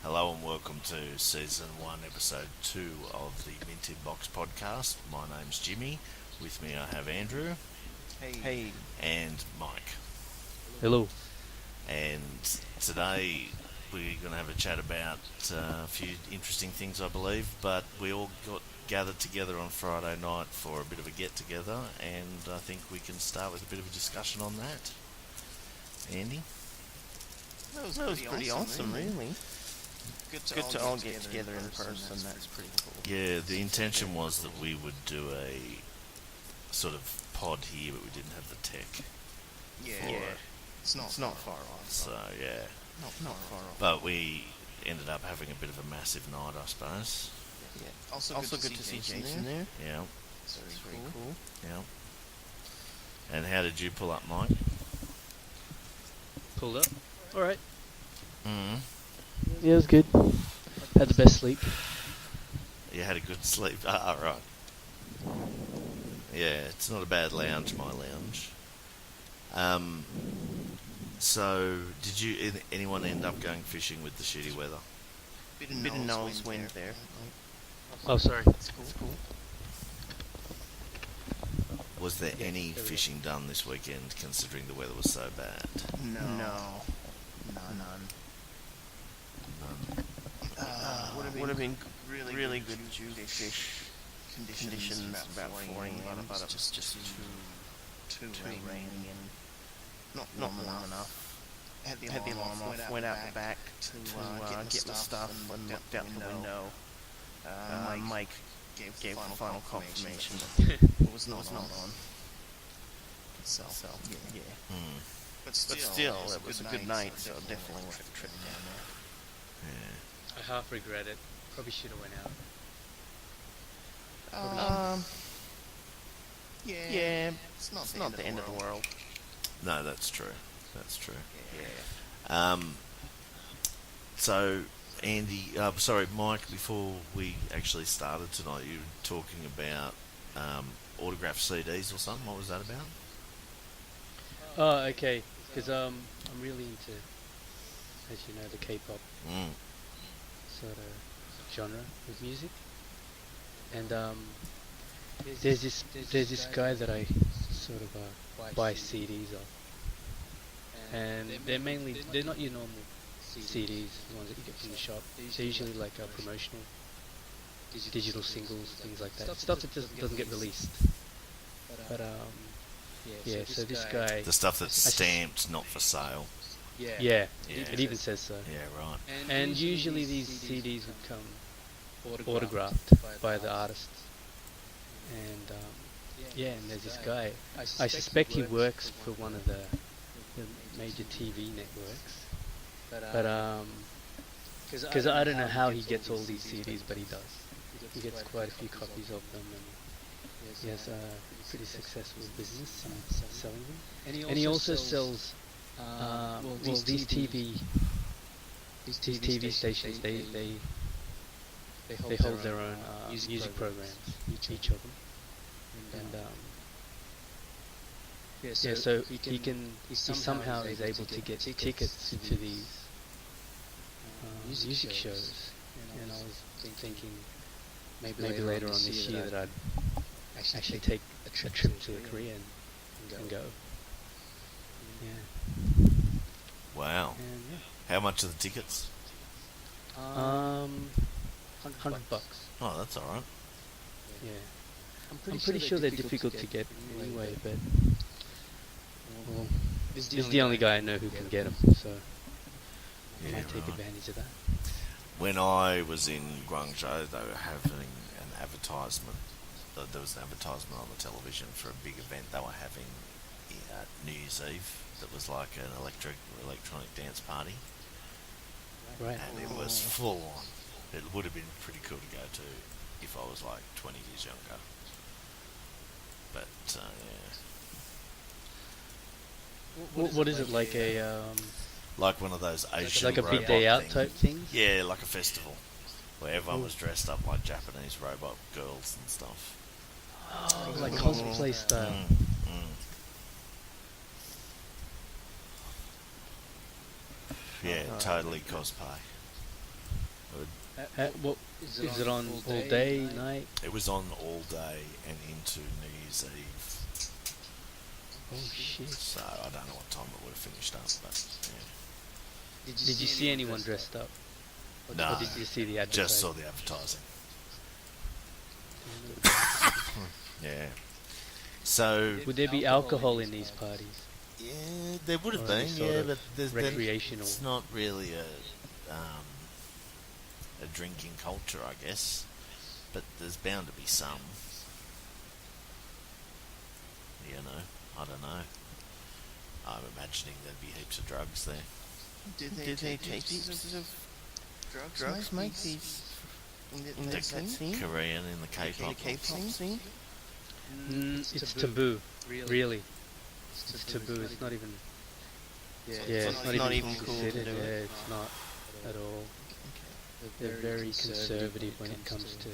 Hello and welcome to Season 1, Episode 2 of the Mint Box podcast. My name's Jimmy. With me I have Andrew Hey. and Mike. Hello. And today we're going to have a chat about a few interesting things, I believe, but we all got gathered together on Friday night for a bit of a get-together, and I think we can start with a bit of a discussion on that. Andy? That was pretty awesome, really. Good to all get together in person. That's pretty cool. Yeah, the intention was that we would do a sort of pod here, but we didn't have the tech. Yeah. It's not far off. So, yeah. Not far off. But we ended up having a bit of a massive night, I suppose. Yeah. Also good to see Jason there. Yeah, So it's very cool. yeah. And how did you pull up, Mike? Pulled up. Alright. Mm. Yeah, it was good. Had the best sleep. You had a good sleep. Ah, right. Yeah, it's not a bad lounge, my lounge. So, did anyone end up going fishing with the shitty weather? Bit of nose wind there. Oh, sorry. That's cool. Was there any fishing done this weekend, considering the weather was so bad? No. None. Would have been really good fish conditions about 4 a.m. But it was just too rainy and not warm enough. Had the alarm off, went out the back to get my stuff and looked out the window. Mike gave the final confirmation that it was not on. So yeah. Hmm. But still, it was a good night, so definitely worth the trip down there. Yeah. I half regret it. Probably should have went out. Yeah, it's not the end of the world. No, that's true. That's true. Yeah. So, Andy, sorry, Mike, before we actually started tonight, you were talking about autographed CDs or something. What was that about? Oh, okay. Because I'm really into, as you know, the K-pop Mm. sort of genre of music. And there's this guy that I sort of buy CDs of. And they're not your normal CDs, the ones that you get from the shop. They're usually like promotional, digital singles, things like that. Stuff that doesn't get released. But yeah. So this guy, The stuff that's stamped, not for sale. yeah, Yeah. it even says so. Yeah, right. And usually these CDs would come autographed by the artist. And and there's this guy. I suspect he works for one of the major TV networks. But because I don't know how he gets all these CDs, but he does. He gets quite a few copies of them, and he has a pretty successful business in selling them. And he also sells these TV stations. They hold their own music programs, each of them. And so he somehow is able to get tickets to these music shows. And I was thinking maybe later on this year that I'd actually take a trip to Korea and go. Yeah. Wow. And How much are the tickets? $100. Oh, that's all right. Yeah. I'm pretty sure they're difficult to get anyway, but well, this is the only guy I know who can get them, so I might take advantage of that. When I was in Guangzhou, they were having an advertisement. There was an advertisement on the television for a big event they were having at New Year's Eve. That was like an electronic dance party, Right. and it was full on. It would have been pretty cool to go to if I was like 20 years younger. But yeah. What is it, like a Like one of those Asian like a big robot day out things. type thing? Yeah, like a festival where everyone was dressed up like Japanese robot girls and stuff. Oh, like cosplay style. Yeah, totally cosplay. What is it on all day, night? It was on all day and into New Year's Eve. Oh shit! So I don't know what time it would have finished up, but yeah. Did you see anyone dressed up? No, Or did you see the advertising? just saw the advertising. Yeah. So Would there be alcohol in these parties? yeah, there would have Or any been, sort yeah, of but there's recreational? it's not really a drinking culture, I guess. But there's bound to be some. You know, I don't know. I'm imagining there'd be heaps of drugs there. Did they take heaps of drugs, mate? In that scene? Korean in the K-pop. The K-pop scene? It's taboo, really. It's taboo. It's not even. Yeah, it's not even cool to considered. do Yeah, it. it's not at all. They're very conservative when it comes to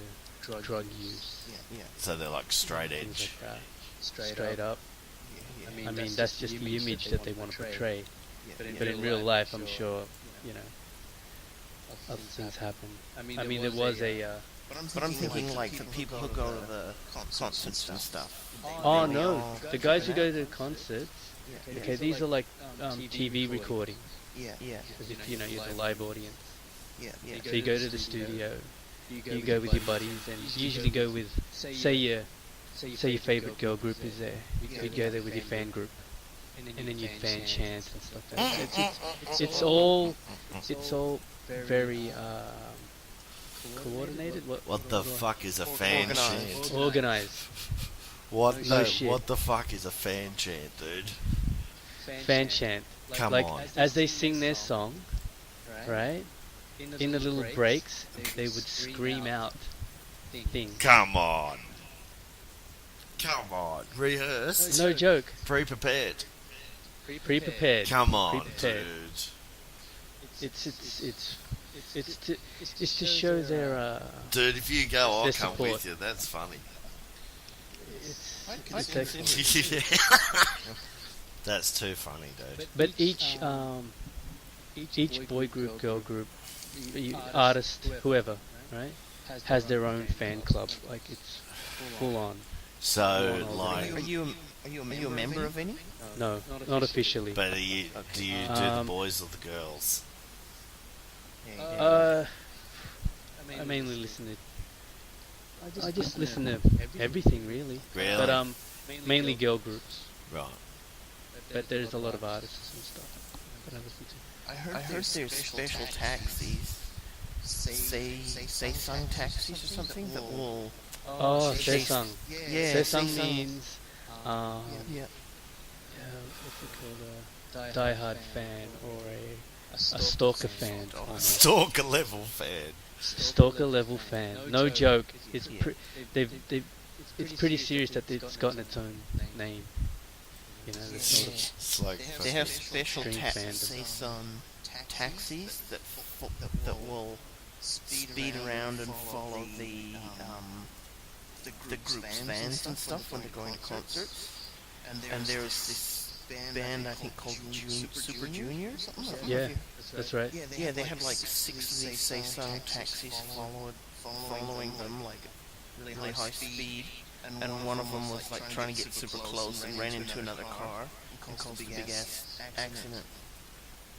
drug use, Yeah. So they're like straight things edge. like that. Straight up. Yeah. I mean, that's just the image that they want to portray. Yeah. But in real life, I'm sure, you know, other things happen. I mean, there was a. But I'm thinking like the people who go to the concerts and stuff. Oh no, the guys who go to concerts. Okay, these are like TV recordings, Yeah. as if you know you're the live audience. Yeah. So you go to the studio, you go with your buddies, and you usually go with, say your favorite girl group is there. You'd go there with your fan group, and then you'd fan chant and stuff like that. It's all very coordinated. What the fuck is a fan chant? Organized. What? No No, shit. what the fuck is a fan chant, dude? Fan chant. Come Like on. as they sing their song, right? In the little breaks, they would scream out things. Come on. Come on. Rehearsed. No joke. Pre-prepared. Pre-prepared. Come on, Pre-prepared. dude. It's to show their Dude, if you go, I'll their come support. with you. That's funny. it's excellent. Yeah. That's too funny, dude. But each boy group, girl group, artist, whoever, right, has their own fan club. Like it's full on. So, Are like, Are you a member of any? No, not officially. but do you do the boys or the girls? I mainly listen to. I just listen to everything really. Really? But mainly girl groups. Right. But there's a lot of artists and stuff that I listen to. I heard there's special taxis. Say sung taxis or something that will. Oh, chase- Sesang. Yeah, Sesang Sesang. means Yeah. what's it called? A diehard fan or a stalker fan. almost. Stalker level fan. Stalker level fan. No joke. It's it's pretty serious that it's gotten its own name. You know, the sort of It's like They have special Extreme fandom. say sung taxis that will speed around and follow the group's bands and stuff when they're going to concerts. And there's this band I think called Super Junior or something. I don't know Yeah, if you- that's right. Yeah, they had like 6 of these say sung taxis following them like at really high speed. And one of them was like trying to get super close and ran into another car and caused a big ass accident.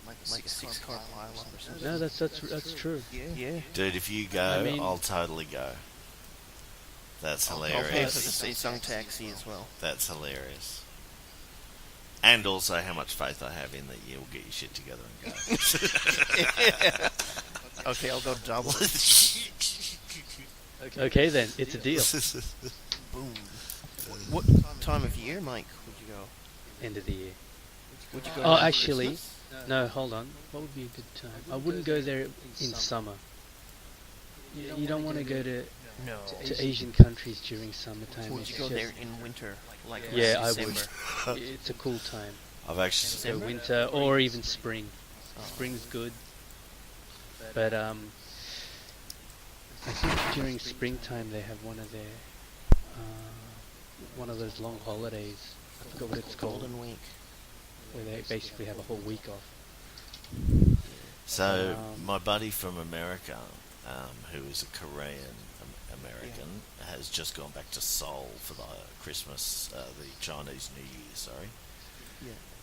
Like a 6-car pile-up or something. No, that's true. Yeah. dude, if you go, I mean- I'll totally go. That's I'll pay for the hilarious. Samsung taxi as well. That's hilarious. And also how much faith I have in that you'll get your shit together and go. Okay, I'll go double. Okay then, it's a deal. Boom. What time of year, Mike, would you go? End of the year. Would you go Oh, around actually, Christmas? no, hold on. What would be a good time? I wouldn't go there in summer. You don't want to go to No. Asian countries during summertime. Would It's you go just- there in winter? Like Yeah, I December? would. It's a cool time. I've actually So winter or even spring. Spring's good. But I think during springtime they have one of their one of those long holidays. I forgot what it's called. Golden Week. Where they basically have a whole week off. So my buddy from America, who is a Korean American, has just gone back to Seoul for the Christmas, the Chinese New Year, sorry,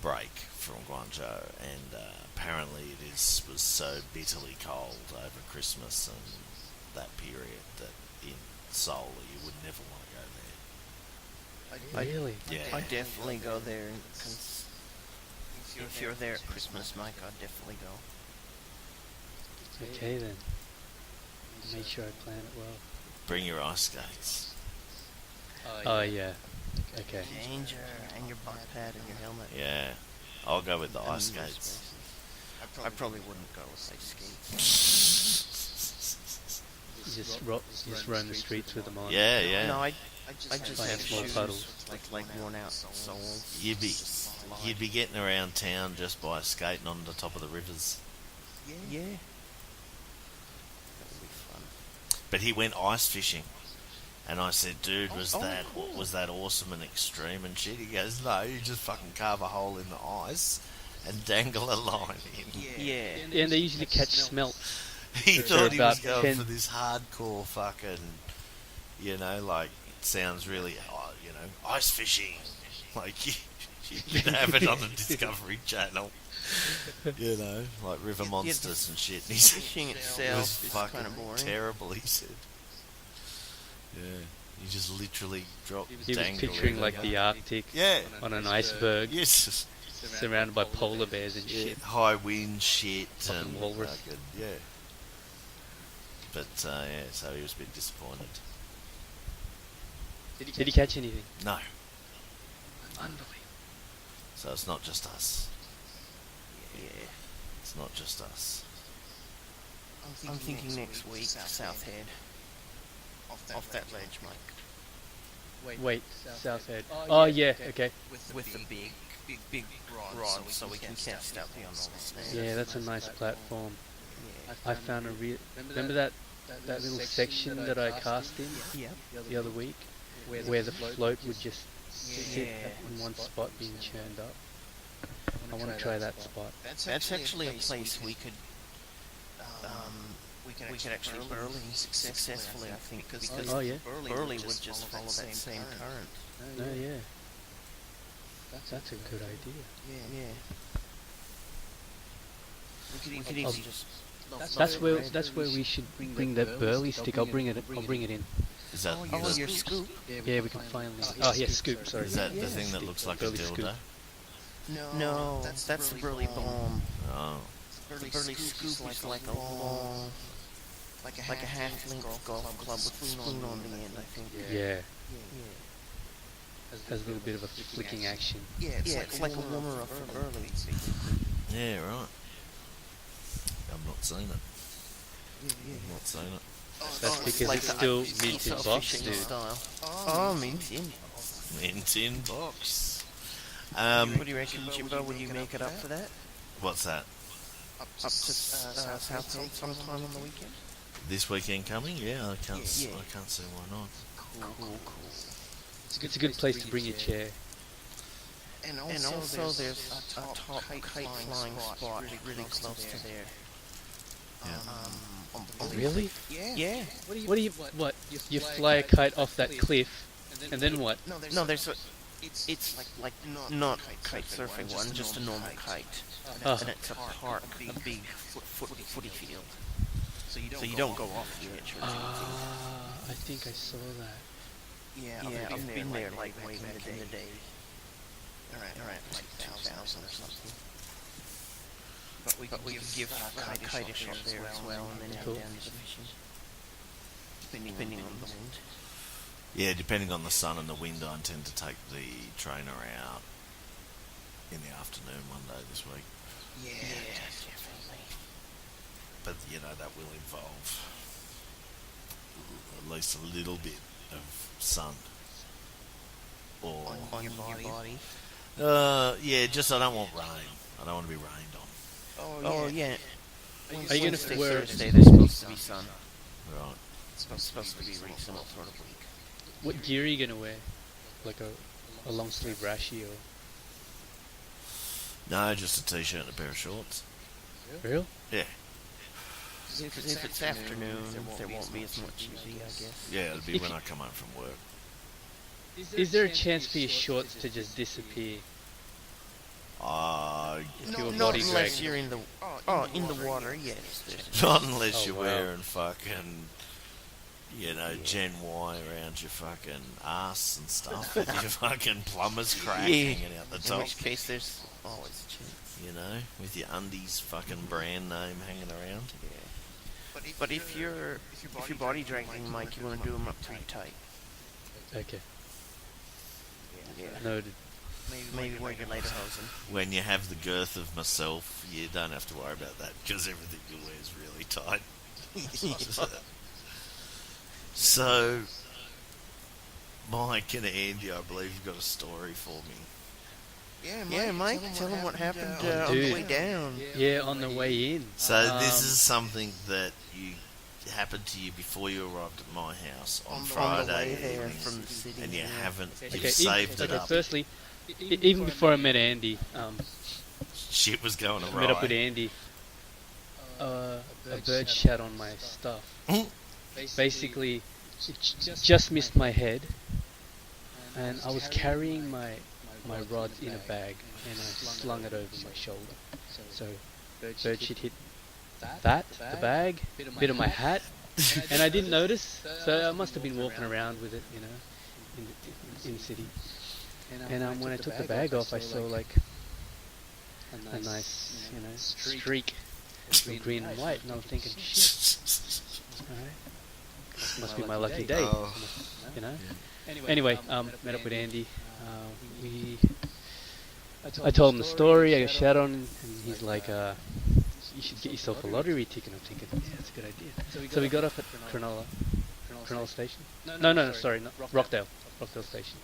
break from Guangzhou, and apparently was so bitterly cold over Christmas and that period that in Seoul you would never want to go there. Really? Yeah. I'd definitely go there, because if you're there at Christmas, Mike, I'd definitely go. Okay then. Make sure I plan it well. Bring your ice skates. Oh yeah. Okay. Danger, and your butt pad and your helmet. Yeah, I'll go with the And ice your skates. spaces. I probably wouldn't go with ice skates. Just roam the streets with them on. Yeah, yeah. No, I just I have have small shoes puddles. with like worn out soles. You'd be getting around town just by skating on the top of the rivers. Yeah. That would be fun. But he went ice fishing, and I said, "Dude, was that awesome and extreme and shit?" He goes, "No, you just fucking carve a hole in the ice and dangle a line in." Yeah. And they usually catch smelt. He Which thought are he was about going 10 for this hardcore fucking, like, it sounds really, ice fishing. Like, you'd have it on the Discovery Channel. Like river monsters and shit. And Fishing it was itself is fucking kind of boring. terrible, he said. Yeah, you just literally drop He was dangle picturing in like and- the Arctic Yeah. on an iceberg, Yes. surrounded by polar bears and Yeah, shit. high wind shit Fucking and walrus. fucking, yeah. But yeah, so he was a bit disappointed. Did he catch anything? No, Unbelievable. so it's not just us. Yeah. It's not just us. I'm thinking next week, South Head. Off that ledge, Mike. Wait, South Head. Oh yeah, okay. With the big rod, so we can cast out beyond all the snares. Yeah, that's a nice platform. Yeah. I found a real. Remember that little section that I cast in the other week, where the float would just sit in one spot being churned up. I want to try that spot. That's actually a place we could actually burley successfully, I think, because Oh yeah. burley would just follow that same current. No, yeah. That's a good idea. Yeah. We could even just. That's where we should bring the burley stick. I'll bring it in. Is that Your scoop? Yeah, we can finally. Oh yeah, scoop. Sorry. is that the thing that looks like a Burley scoop. dildo? No, that's the burley bomb. Oh, The burley scoop is like a long, like a half-length golf club with a spoon on the end, I think. Yeah. Has a little bit of a flicking action. Yeah, it's like a warmer up for burley. yeah, right. I've not seen it. I've not seen it. That's because it's still mint in box, dude. Style. Oh, mint in. Mint in box. What do you reckon, Jimbo? Would you make it up for that? What's that? Up to Southend sometime on the weekend? This weekend coming? Yeah, I can't. Yeah. I can't see why not. Cool. It's a good place to bring your chair. And also there's a top kite flying spot really close to there. Really? Yeah. What do you You fly a kite off that cliff, and then what? No, there's a. It's like not kite surfing one, just a normal kite, Oh. and it's a park, a big footy field. So you don't go off the edge or anything. I think I saw that. Yeah, I've been there like way back in the day. Alright, like 2000 or something. But we could give kite-ish up there as well, and then head Cool. down to the fishing. Depending on the wind. Yeah, depending on the sun and the wind, I intend to take the trainer out in the afternoon one day this week. Yeah, definitely. But that will involve at least a little bit of sun. Or On your body. yeah, just I don't want rain. I don't want to be rained on. Oh yeah. Are you gonna wear? Thursday, there's supposed to be sun. Right. It's supposed to be reasonable sort of week. What gear are you gonna wear? Like a long sleeve rashi or? No, just a t-shirt and a pair of shorts. Real? Yeah. Because if it's afternoon, there won't be as much easy, I guess. Yeah, it'll be when I come home from work. Is there a chance for your shorts to just disappear? If your Not body unless drags? you're in the in the water. Yes. Not unless Oh, you're wow. wearing fucking, Gen Y around your fucking ass and stuff. With your fucking plumber's crack hanging out the In top. which case, there's always a chance. With your undies fucking brand name hanging around. Yeah. But if your body dragging, Mike, you want to do them up pretty tight. Okay, Yeah. noted. Maybe wear your lederhosen. When you have the girth of myself, you don't have to worry about that because everything you wear is really tight. So, Mike and Andy, I believe you've got a story for me. Yeah, Mike, tell them what happened on Dude. the way down. Yeah, on the way in. So this is something that happened to you before you arrived at my house on On the Friday way there evening, from the city. and you yeah. haven't. Okay, You've saved it up. Firstly, even before I met Andy, Shit was going I met up with awry. Andy. A bird shat on my stuff. Basically, it just missed my head, and I was carrying my rods in a bag, and I slung it over my shoulder. So, bird shit hit the bag, bit of my hat, and I didn't notice. So I must have been walking around with it, in the city. And when I took the bag off, I saw like a nice, streak of green and white, and I was thinking, shit, alright, must be my lucky day, Oh. you know. Anyway, met up with Andy. I told him the story. I got shat on, and he's like, "You should get yourself a lottery ticket." I'm thinking, yeah, that's a good idea. So we got off at Cronulla Station. No, sorry, not Rockdale Station.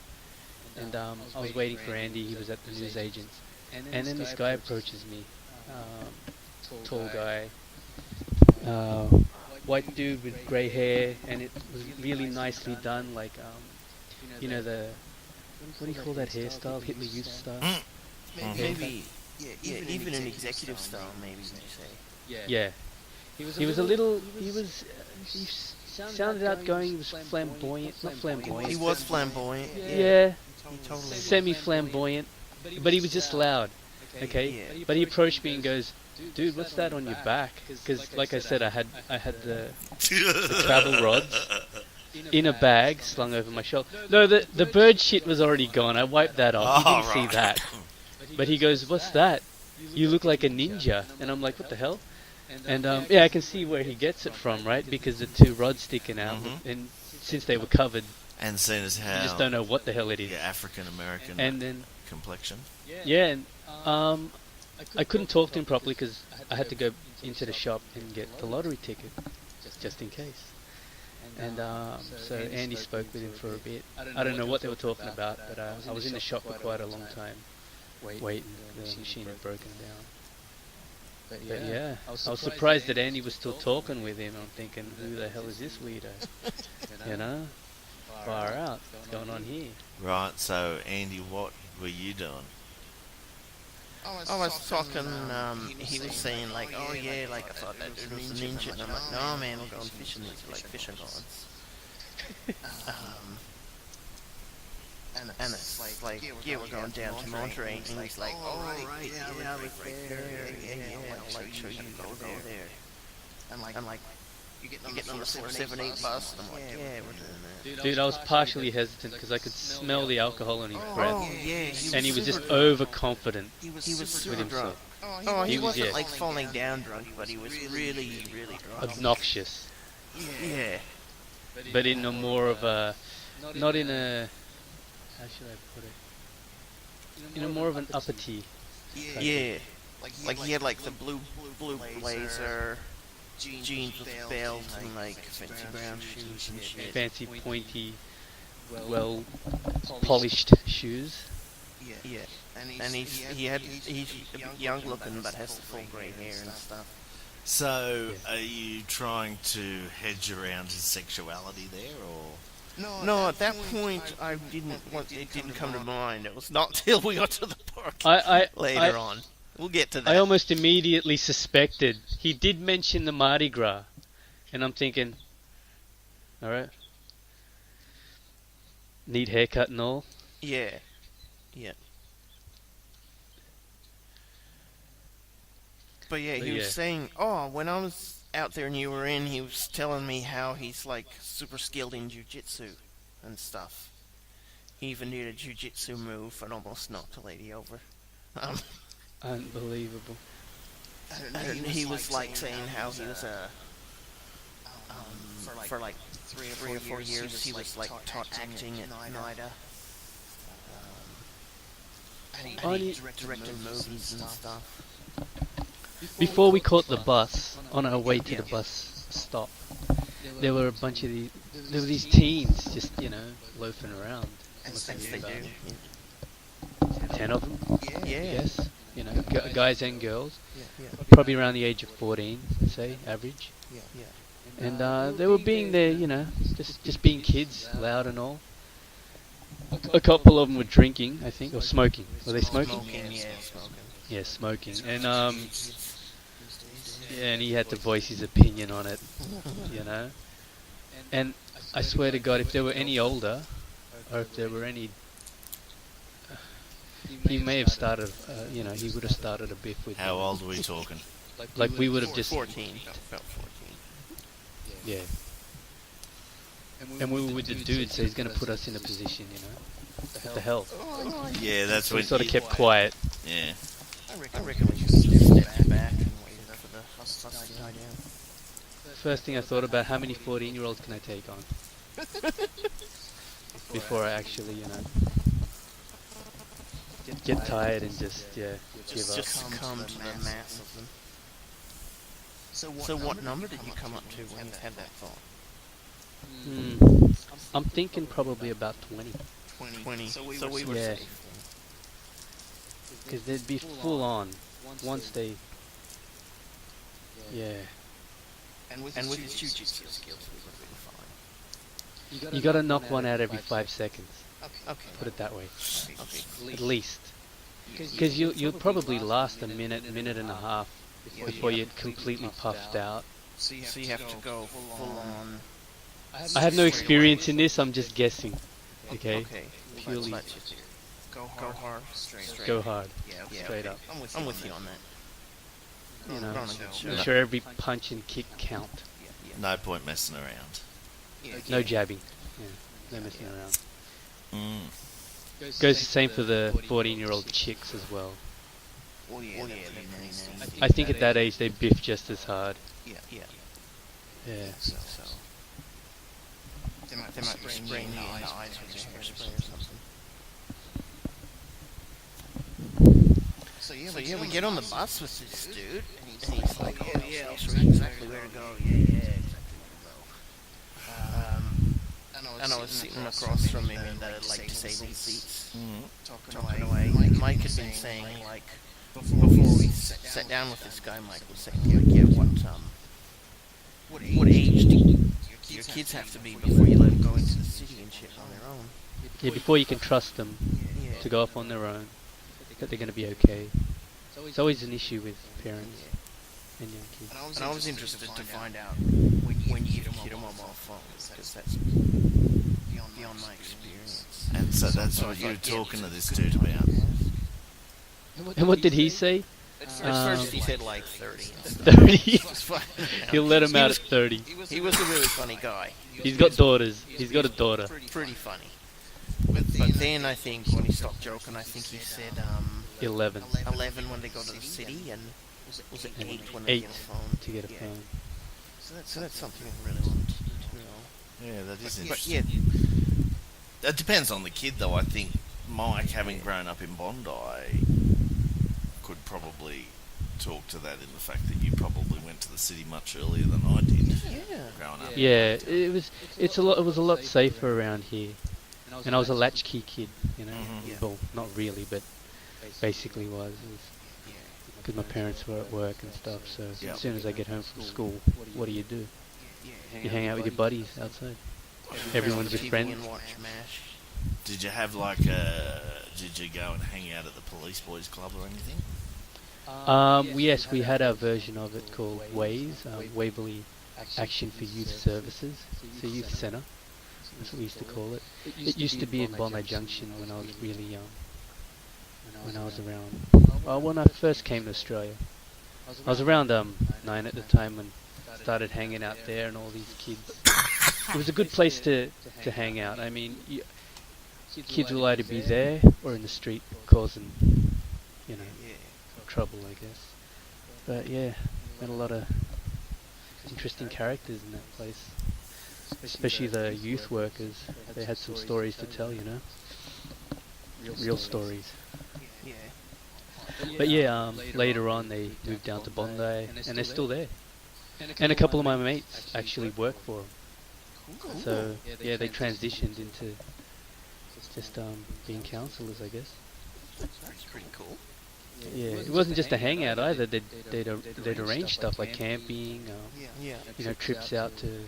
And I was waiting for Andy. He was at the newsagents, and then this guy approaches me, tall guy, white dude with grey hair, and it was really nicely done. Like, the what do you call that hairstyle? Hitler Youth style. Maybe, even an executive style, maybe, would you say? Yeah. He was a little. He sounded outgoing. He was flamboyant. Not flamboyant. He was flamboyant. Yeah. He totally was. Semi-flamboyant, but he was just loud. Okay. Yeah. But he approached me and goes, "Dude, what's that on your back?" Because, like I said, I had the travel rods in a bag slung over my shoulder. No, the bird shit was already gone. I wiped that off. He didn't see that. But he goes, "What's that? You look like a ninja." And I'm like, "What the hell?" And I can see where he gets it from, right? Because the two rods sticking out, and since they were covered, And seeing as how you just don't know what the hell it is. your African American And then complexion. yeah, and I couldn't talk to him properly because I had to go into the shop and get the lottery ticket, just in case. And so Andy spoke with him for a bit. I don't know what they were talking about, but I was in the shop for quite a long time, waiting. The machine had broken down. But yeah, I was surprised that Andy was still talking with him. I'm thinking, who the hell is this weirdo? You know, far out. What's going on here? Right, so Andy, what were you doing? I was talking, he was saying like, oh yeah, like I thought that dude was a ninja, and I'm like, no man, we're going fishing, these are like fishing rods. And it's like, yeah, we're going down to Monterey, and he's like, oh right, yeah, right there, yeah, I'll like show you, go there. And like, you're getting on the 478 bus, and I'm like, yeah, we're doing that. Dude, I was partially hesitant because I could smell the alcohol in his breath, Oh yeah, and he was just overconfident He was with super himself. drunk. Oh, he He was, wasn't yeah. like falling down drunk, but he was really drunk. Obnoxious, Yeah. but in a more of a, not in a, how should I put it? In a more of an uppity. Yeah. Like he had like the blue blazer, jeans with a belt, and like fancy brown shoes and shit. Fancy, pointy, well polished shoes. Yeah. And he's a bit young looking, but has the full grey hair and stuff. So, are you trying to hedge around his sexuality there, or? No, at that point it didn't come to mind. It was not till we got to the park later on. We'll get to that. I almost immediately suspected. He did mention the Mardi Gras, And I'm thinking, all right, neat haircut and all. Yeah. Yeah. But yeah, he was saying, oh, when I was out there and you were in, he was telling me how he's like super skilled in jiu-jitsu and stuff. He even did a jiu-jitsu move and almost knocked a lady over. Unbelievable. And he was like saying how he was for like 3 or 4 years he was like taught acting at NIDA. And he directed movies and stuff. Before we caught the bus, on our way to the bus stop, there were a bunch of these teens just, loafing around. As they do. 10 of them, Yeah. yes. Guys and girls. Yeah. Probably around the age of 14, say, average. Yeah. And they were being there, just being kids, loud and all. A couple of them were drinking, I think, or smoking. Were they smoking? Smoking. Yeah, smoking. And and he had to voice his opinion on it, And I swear to God, if there were any older, or if there were any, he may have started, he would have started a beef with. How old are we talking? Like we would have just 14. About 14. Yeah. And we were with the dude, so he's going to put us in a position, What the hell? Yeah, that's So what we sort of kept quiet. Yeah. I reckon we just stepped back and waited for the hustle to die down. First thing I thought about, how many 14-year-olds can I take on? Before I actually, get tired and just, give up. Just succumb to the mass of them. So what number did you come up to when you had that thought? I'm thinking probably about 20. 20. So we were Yeah. safe. Because they'd be full on once they... Yeah. And with his jiu-jitsu skills, we would have been fine. You gotta knock one out every 5 seconds. Okay. Put it that way. Okay. At least. Because you'll probably last a minute and a half before you're completely puffed out. So you have to go full on. I have no experience in this, I'm just guessing. Okay? Okay. Purely Let's just go hard, straight. go hard. Yeah, straight okay. up. I'm with you on that. Make sure every punch and kick count. No point messing around. No jabbing. Yeah, no messing around. Mm. Goes the same for the 14-year-old chicks as well. Oh yeah, they're nasty. I think at that age they biff just as hard. Yeah. Yeah. So they might be spraying the eyes with their hairspray or something. So we get on the bus with this dude, and he's like, oh yeah, I'll show you exactly where to go. Yeah, exactly where to go. And I was sitting across from him in the like disabled seats, talking away. And Mike had been saying like, before we sat down with this guy, Mike was saying like, yeah, what age do your kids have to be before you let them go into the city and shit on their own? Yeah, before you can trust them Yeah. to go off on their own, that they're going to be okay. It's always an issue with parents and young kids. And I was interested to find out when you hit a mobile phone, because that's beyond my experience. And so that's what you were talking to this dude about. And what did he say? At first he said like 30. 30? He'll let him out at 30. He was a really funny guy. He's got daughters. He's got a daughter. Pretty funny. But then I think when he stopped joking, I think he said 11 11 when they go to the city, and was it 8 when they 8 get a phone? to get a phone. So that's something I really want to know. Yeah, that is But interesting. yeah, It depends on the kid, though. I think Mike, having grown up in Bondi, could probably talk to that in the fact that you probably went to the city much earlier than I did. Growing up. Yeah, it was a lot safer around here. And I was a latchkey kid, Mhm. Well, not really, but basically was. Because my parents were at work and stuff, so Yep. as soon as I get home from school, what do? You hang out with your buddies outside. Everyone's your TV friend. and watch MASH. Did you have did you go and hang out at the Police Boys Club or anything? Yes, we had our version of it called Ways, Waverley Action for Youth Services. It's a youth centre. That's what we used to call it. It used to be in Bondi Junction when I was really young. When I was around, when I first came to Australia. I was around 9 at the time when I started hanging out there and all these kids. It was a good place to hang out. I mean, kids will either be there or in the street causing, trouble, I guess. But yeah, met a lot of interesting characters in that place. Especially the youth workers. They had some stories to tell, real stories. Yeah. But yeah, later on they moved down to Bondi, and they're still there. And a couple of my mates actually work for them. Cool. So yeah, they transitioned into just being counsellors, I guess. That's pretty cool. Yeah, it wasn't just a hangout either. They'd arrange stuff like camping, Yeah. trips out to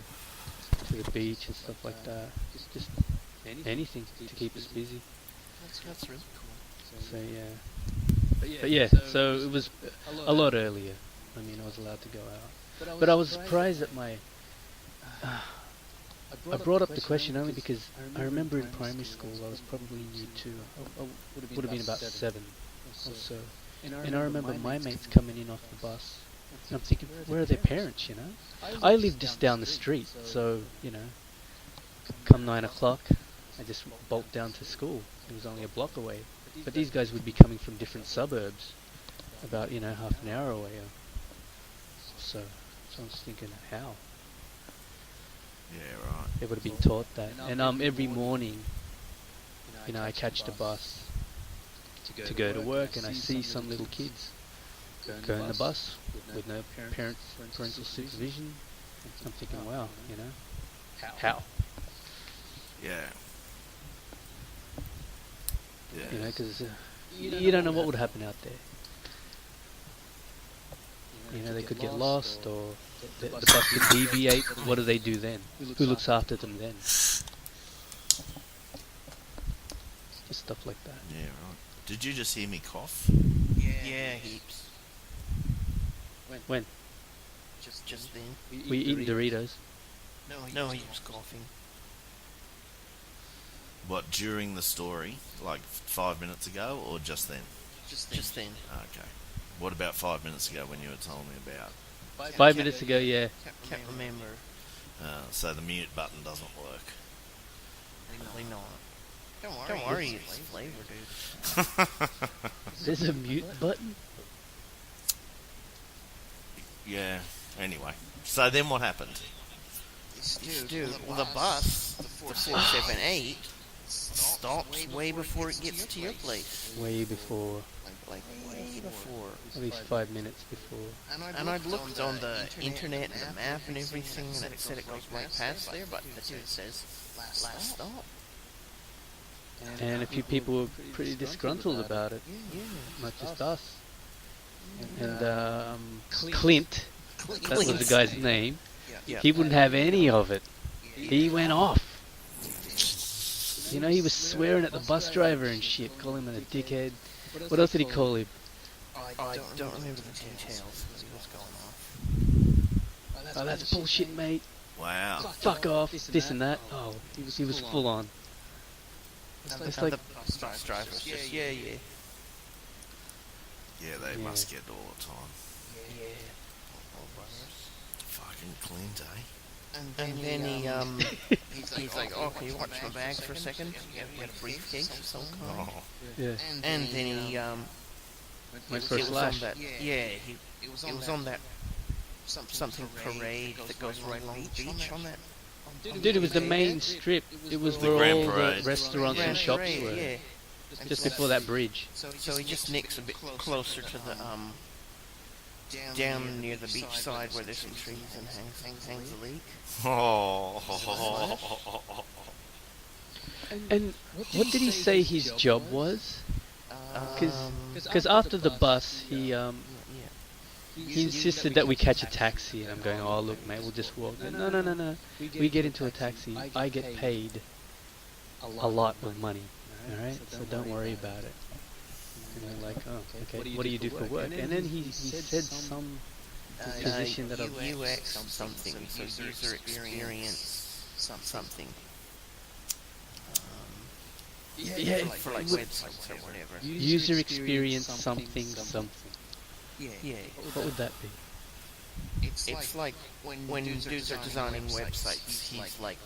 the beach and stuff like that. Just anything to keep us busy. That's really cool. So yeah. But yeah, so it was a lot earlier. I mean, I was allowed to go out. But I was surprised that I brought up the question only because I remember in primary school I was probably year 2. I would have been about 7 or so. And I remember my mates coming in off the bus. And I'm thinking, where are their parents, I lived just down the street, so, come 9 o'clock, I just bolt down to school. It was only a block away. But these guys would be coming from different suburbs, about, half an hour away. So I was thinking, how? Yeah, right. They would have been taught that. And every morning, I catch the bus to go to work, and I see some little kids go in the bus with no parental supervision. I'm thinking, wow, how? Yeah. Yeah. Because you don't know what would happen out there. They could get lost, or the bus could deviate. What do they do then? Who looks after them then? Just stuff like that. Yeah, right. Did you just hear me cough? Yeah, heaps. When? Just then. We eating Doritos. No, he was coughing. What, during the story? Like 5 minutes ago, or just then? Just then. Okay. What about 5 minutes ago when you were telling me about? 5 minutes ago, yeah. Can't remember. So the mute button doesn't work. Probably not. Don't worry, it's flavor, dude. There's a mute button? Yeah. Anyway. So then what happened? Dude, well, the bus, the 478, stops way before it gets to your place. Way before. Like, way before. At least 5 minutes before. And I'd looked on the internet and the map and everything, and it said it goes right past there, but it says last stop. And a few people were pretty disgruntled about it. Not just us. And Clint, that was the guy's name, he wouldn't have any of it. He went off. He was swearing at the bus driver and shit, calling him a dickhead. What else did he call him? I don't remember the details because he was going off. Oh, that's bullshit, mate. Wow. Fuck off, this and that. Oh, he was full on. It's like the bus driver was just, yeah. Yeah, they must get it all the time. Yeah. Fucking Clint, eh? And then he's like, oh, can you watch my bag for a second? He had a briefcase of some kind. Oh. Yeah. And then he Went for a slash. It was on that something parade that goes right along the beach on that. Dude, it was the main strip. It was The where Grand all the Parade. restaurants and shops were. Yeah. Just before that bridge. So he just nicks a bit closer to the down near the beach side where there's some trees and hangs the leak. Oh. And what did he say his job was? Because after the bus, he insisted that we catch a taxi, and I'm going, oh look mate, we'll just walk. No. We get into a taxi. I get paid a lot of money. Alright? So don't worry about it. And I'm like, oh, okay, what do you do for work? And then he said some position that I've... UX something, so user experience something. Yeah, for like websites or whatever. User experience something something. Yeah. What would that be? It's like when dudes are designing websites, he's like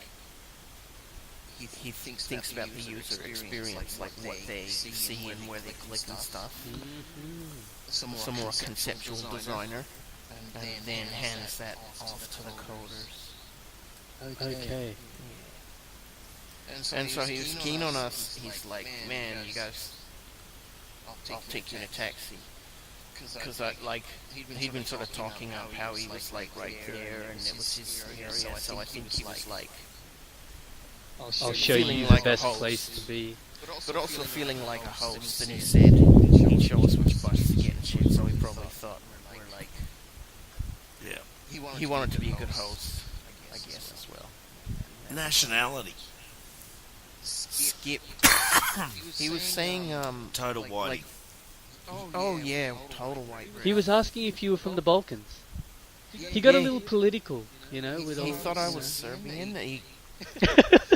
he thinks about the user experience, like what they see and where they click and stuff. Some more conceptual designer, and then hands that off to the coders. Okay. And so he was keen on us. He's like, man, you guys, I'll take you in a taxi. Because he'd been sort of talking up how he was like right there, and it was his area. So I think he was like, I'll show feeling you like the a best host. place to be. but also feeling like a host. And he said he'd show us which bus to get and shit. So he probably thought we're like, Yeah. he wanted to be a good host, I guess as well. Nationality. Skip. He was saying Total whitey. like, oh yeah, total white. He was asking if you were from the Balkans. He got a little political, you know, with He all... thought I was Serbian.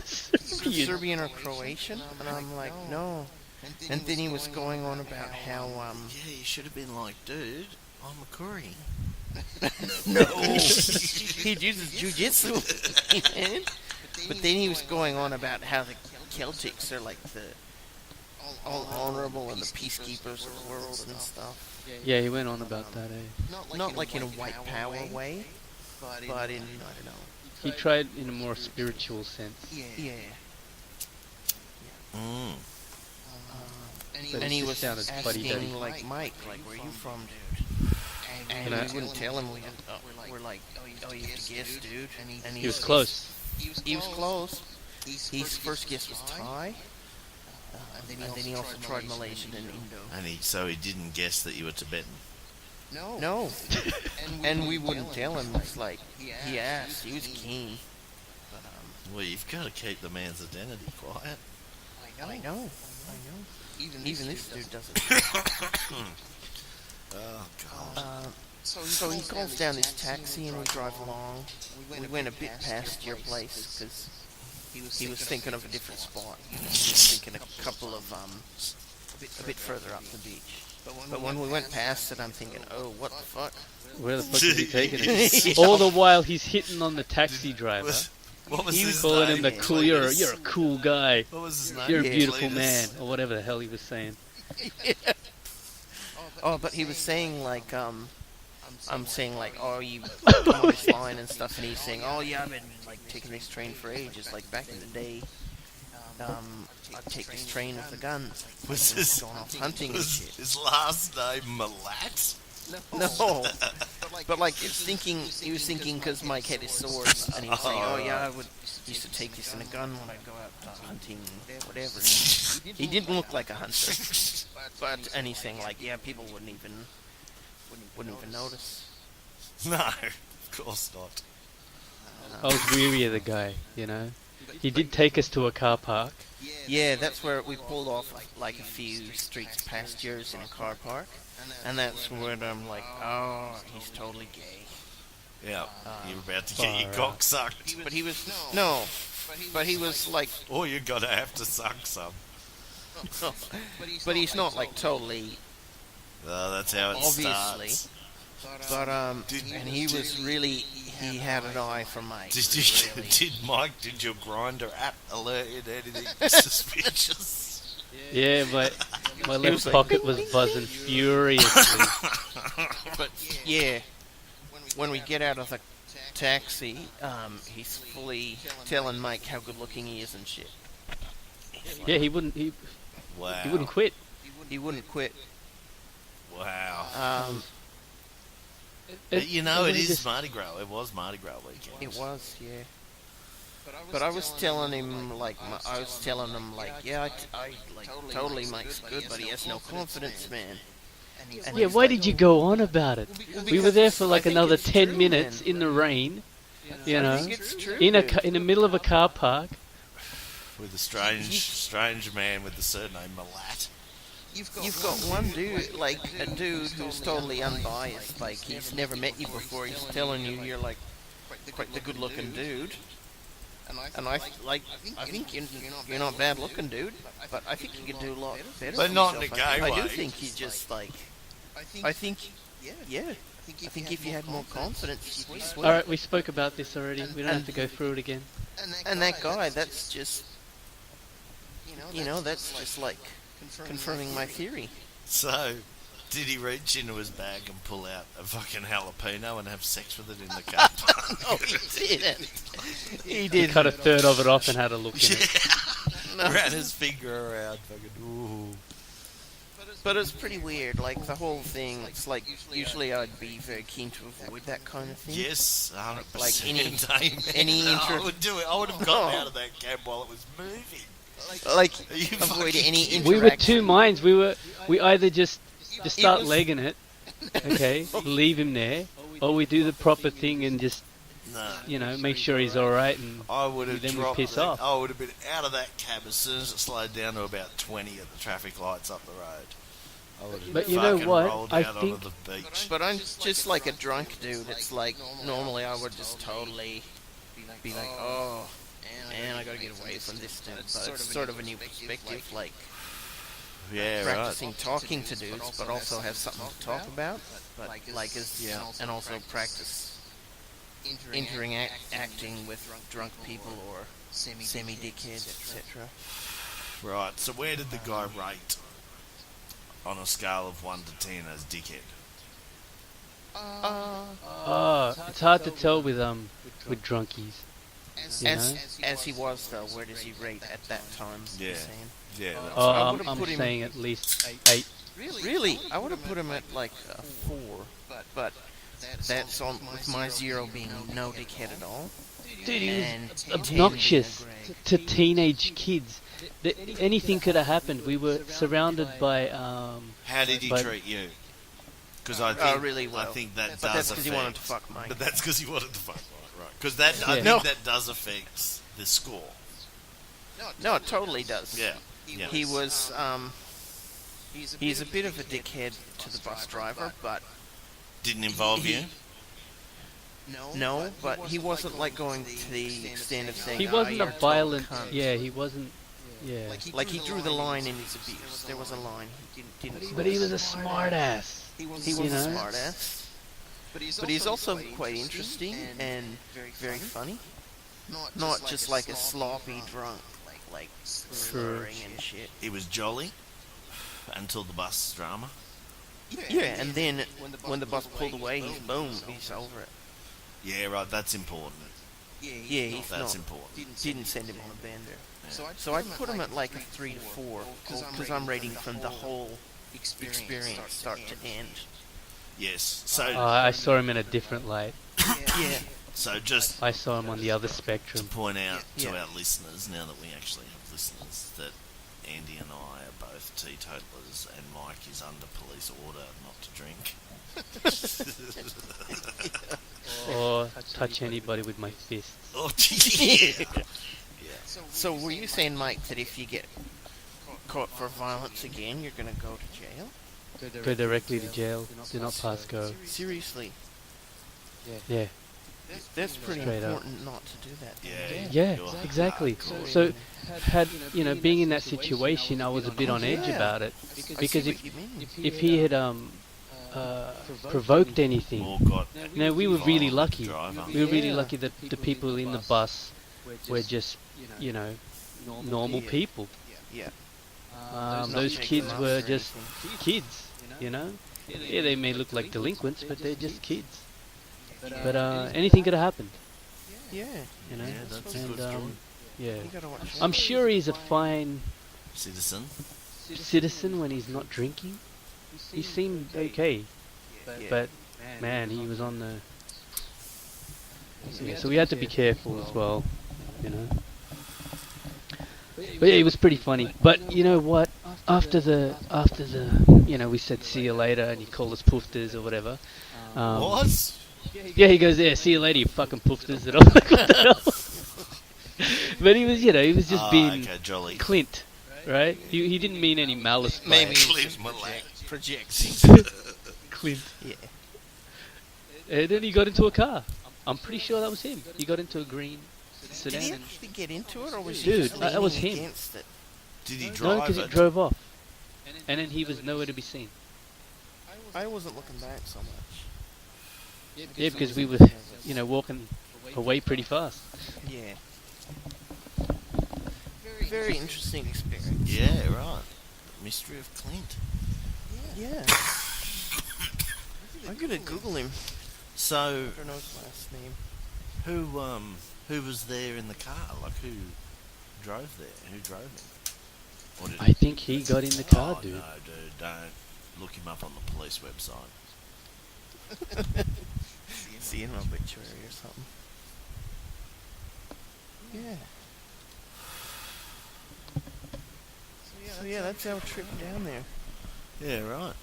Serbian. Serbian or Croatian, and I'm like, no. And then he was going on about how Yeah, you should have been like, dude, I'm a Korean. no, he uses jujitsu, man. But then he was going on about how the Celtics are like the all honorable and the peacekeepers of the world and stuff. Yeah, he went on about that, eh? Not like in a white power way, but in, I don't know. He tried in a more spiritual sense. Yeah. Mm. But And it he just was sounded fuddy-duddy. asking like, Mike, like, where you from, dude? And we wouldn't tell him. We're like, oh, you have to guess, dude. And He was close. He was close. His first guess was Thai. And then he also tried Malaysian and Indo. And so he didn't guess that you were Tibetan. No. And we wouldn't tell him. It's like, he asked. He was keen. But, Well, you've got to keep the man's identity quiet. I know. Even this dude doesn't. Oh, God. So he calls down this taxi and we drive along. We went a bit past your place because he was thinking of a different spot. He was thinking a couple of a bit further up the beach. But when we went past it, I'm thinking, oh, what the fuck? Where the fuck is he taking it? Yeah. All the while he's hitting on the taxi driver. What was He his Calling name? him the cool, you're a cool guy. What was his name? You're a Yeah. beautiful Cletus. man, or whatever the hell he was saying. Oh, but he was saying like, I'm saying like, oh, you come on this line and stuff, and he's saying, oh yeah, I've been like taking this train for ages. Like back in the day, I'd take this train with a gun. Was his, Going off hunting and was shit. his last name Malat? No, but like he was thinking because Mike had his swords, and he was saying, oh yeah, I used to take this in a gun when I'd go out hunting, whatever. He didn't look like a hunter, and he's saying like, yeah, people wouldn't even notice. No, of course not. I was weary of the guy, you know. He did take us to a car park. Yeah, that's where we pulled off like a few streets past yours in a car park, and that's when I'm like, oh, he's totally gay. Yeah, you're about to get your far cock sucked. But he was but he was like, Or you're gonna have to suck some. but he's not like totally. That's how it Obviously. starts. But and he was really, he had an eye for Mike. Did your grinder app alert you to anything suspicious? Yeah, my was left like, pocket was buzzing furiously. But yeah, when we get out of the taxi, he's fully telling Mike how good looking he is and shit. Yeah, he wouldn't Wow. quit. He wouldn't quit. Wow. It- You know, it he is just- Mardi Gras. It was Mardi Gras weekend. It was, yeah. But I was telling him like, yeah, I like totally Mike's good, but he has no confidence, man. And Yeah, he's why like, did you go on about it? We were there for like I think another it's 10 true, minutes man. in the rain, you I know, think it's true, in dude. the middle of a car park. With a strange man with the surname Malat. You've got one dude, like a dude who's totally unbiased, like he's never met you before. He's telling you you're like quite the good-looking dude, and I think you're not bad-looking, dude. But I think you could do a lot better. But for not in a yourself. gay I way. do think you just like. I think, yeah. I think if you had more confidence, you'd be sweet. Alright, we spoke about this already. We don't have to go through it again. And that guy, that's just, that's just like confirming my theory. So, did he reach into his bag and pull out a fucking jalapeno and have sex with it in the car? No, he didn't. He He did. cut a third of it off and had a look in it. Ran his finger around, fucking, ooh. But it's pretty weird, like the whole thing. It's like usually I'd be very keen to avoid that kind of thing. Yes, 100%. Like any any I would do it. I would have gotten out of that cab while it was moving. Like Are you avoid fucking any kidding? We were two interaction. minds. We either just start was- legging it, okay, leave him there, or we do the proper thing and just No. make sure he's all right, and I would have then we dropped piss the- off. I would have been out of that cab as soon as it slowed down to about 20 at the traffic lights up the road. I would have But you know fucking what? rolled I out think- onto the beach. But I'm just like a drunk dude. It's like normally I would just totally be like, oh, man, I gotta get away from this dude. But it's sort of a new perspective, like Yeah, right. practicing talking to dudes, but also have something to talk about. But like and also practice acting with drunk people or semi-dickheads, etc. Right, so where did the guy rate on a scale of 1 to 10 as dickhead? it's hard to tell with drunkies. You know? As he was though, where does he rate at that time? Yeah. You're saying? Yeah, that's Oh, I I'm, would've I'm put him- saying at least 8. Really? I would have put him at like a 4, but that's on with my 0 being no dickhead at all. Dude, he And was 10 obnoxious being to teenage kids. Anything could have happened. We were surrounded by How did he But- treat you? Because I think, really well. I think that But does that's because affect. he wanted to fuck Mike. But that's because he wanted to fuck Mike, right? Because that, I Yeah. think that does affect the score. No, it totally does. Yeah. Yeah. He was, he's a bit of a dickhead to the bus driver, but Didn't involve you? no, but he wasn't like going to the extent of saying, he "Ah, wasn't you're a total violent. cunt." Yeah, he wasn't. Yeah, Like he drew the line in his abuse. There was a line. He didn't. but he was a smart ass. He was you a know? smart ass. But he's also quite interesting and very funny. Not just like a sloppy drunk, like slurring and shit. He was jolly until the bus drama. Yeah, and then when the bus pulled away, he's boom, he's over it. Yeah, right. That's important. Yeah, he's That's not. important. Didn't send him on a bender. So I'd put him at like a 3 to 4, because I'm rating from the whole experience, start to end. Yes. So, I saw him in a different light. Yeah. so just I saw him on the other to spectrum. point out to Yeah. our listeners, now that we actually have listeners, that Andy and I are both teetotalers, and Mike is under police order not to drink. Or touch anybody with my fists. Oh, yeah. So were you saying, Mike, that if you get caught for violence again, you're gonna go to jail? Go directly to jail. Do not pass go. Seriously, Yeah, that's pretty Straight up. important not to do that. yeah, You're exactly. hardcore. So, had being in that situation, I was a bit on edge about it, because I see what you mean. if he had provoked anything, Or got we were really violent lucky. driver. We were really lucky that the people in the bus were just normal Yeah. people. Yeah. Those Not kids taken were off or just anything. kids, Yeah, they may look like delinquents, but they're just kids. But anything could have happened, Yeah. Yeah, that's a and good story. yeah. You gotta watch I'm out. sure he's a fine Citizen. citizen when he's not drinking. He seemed okay, Yeah. but man, he was on the. So we had to be careful as well, But yeah, it was pretty funny. But you know what? After the we said see you later, and he called us poofters or whatever. What? Yeah, he goes, yeah, see you later, you fucking poofters. And I'm like, what the hell? But he was, he was just being okay, jolly. Clint, right? He didn't mean any malice by Maybe it. Clint Millett. projects. Clint. Yeah. And then he got into a car. I'm pretty sure that was him. He got into a green Did sedan. he And actually get into it, or was he Dude, just that was leaning him. against it? Did he no, drive because it? it drove off. And then he was nowhere to be seen. I wasn't looking back so much. Yeah, because we were, walking away pretty fast. Yeah. Very interesting experience. Yeah, right. The mystery of Clint. Yeah. I'm gonna Google him. So, I don't know his last name. who was there in the car? Like, who drove there? Who drove him? Or did I think he got in the car, oh, dude. no, dude, don't look him up on the police website. See an obituary or something. Yeah. So yeah, that's our trip down there. Yeah, right.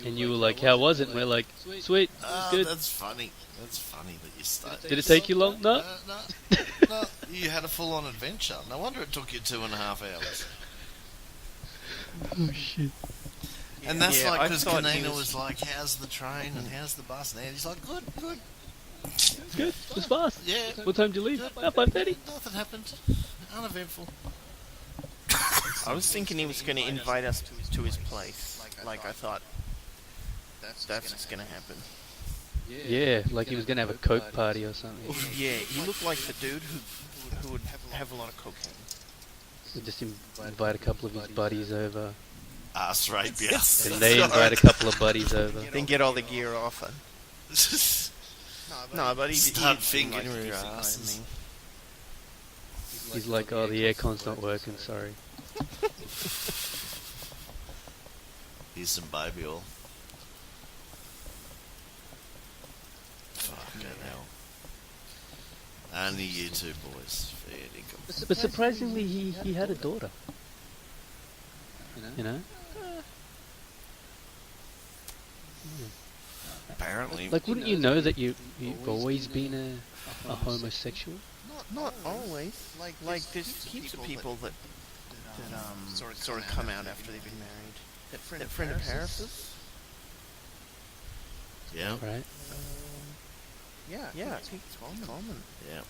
And you were like, how was it? And we're like, sweet, it was good. That's funny. That's funny that you stayed. Did it take you long? No. No. You had a full-on adventure. No wonder it took you 2.5 hours. Oh, shit. And that's Yeah, like I because thought he Kanina was- was like, "How's the train and how's the bus?" And he's like, "Good." It's good. It was fast. Yeah. What time did you leave? Good. 5:30. Nothing happened. Uneventful. I was thinking he was going to invite us to his place. Like I thought that's what's going to happen. Yeah, like he was gonna have a coke party or something. Yeah, he looked like the dude who would have a lot of cocaine. We just invite a couple of his buddies over, Ass rape, yes. and they invite a couple of buddies over. Then get all the gear off. No, but he Start did seem fingering like a your decent guy to asses. me. He's like, oh, the aircon's not working, sorry. Here's some baby oil. Fucking hell. Only you two boys. Fair dinkum. But surprisingly, he had a daughter. You know? Apparently. Like, wouldn't you know that you've always been a homosexual? Not always. Like there's heaps of people that sort of come out after they've been married. That friend of Paris's. Yeah. Right? Yeah, I think it's common. Yeah.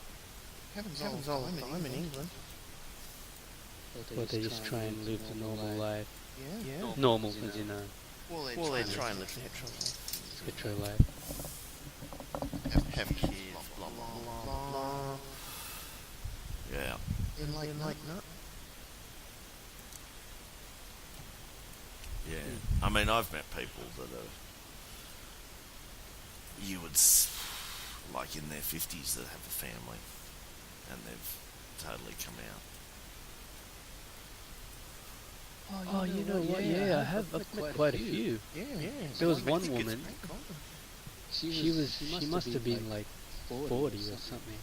Happens all the time in England. Or they just try and live the normal life. Yeah. Normal, as in a Well, they try and live the hetero life. hetero life. Have kids, blah blah blah blah. Yeah. Like not. Yeah. I mean, I've met people that are, you would, like in their 50s that have a family, and they've totally come out. Oh, you know what? Yeah, I've met quite a few. Yeah. There was I one think it's woman. pretty common. She must have been like 40 or something,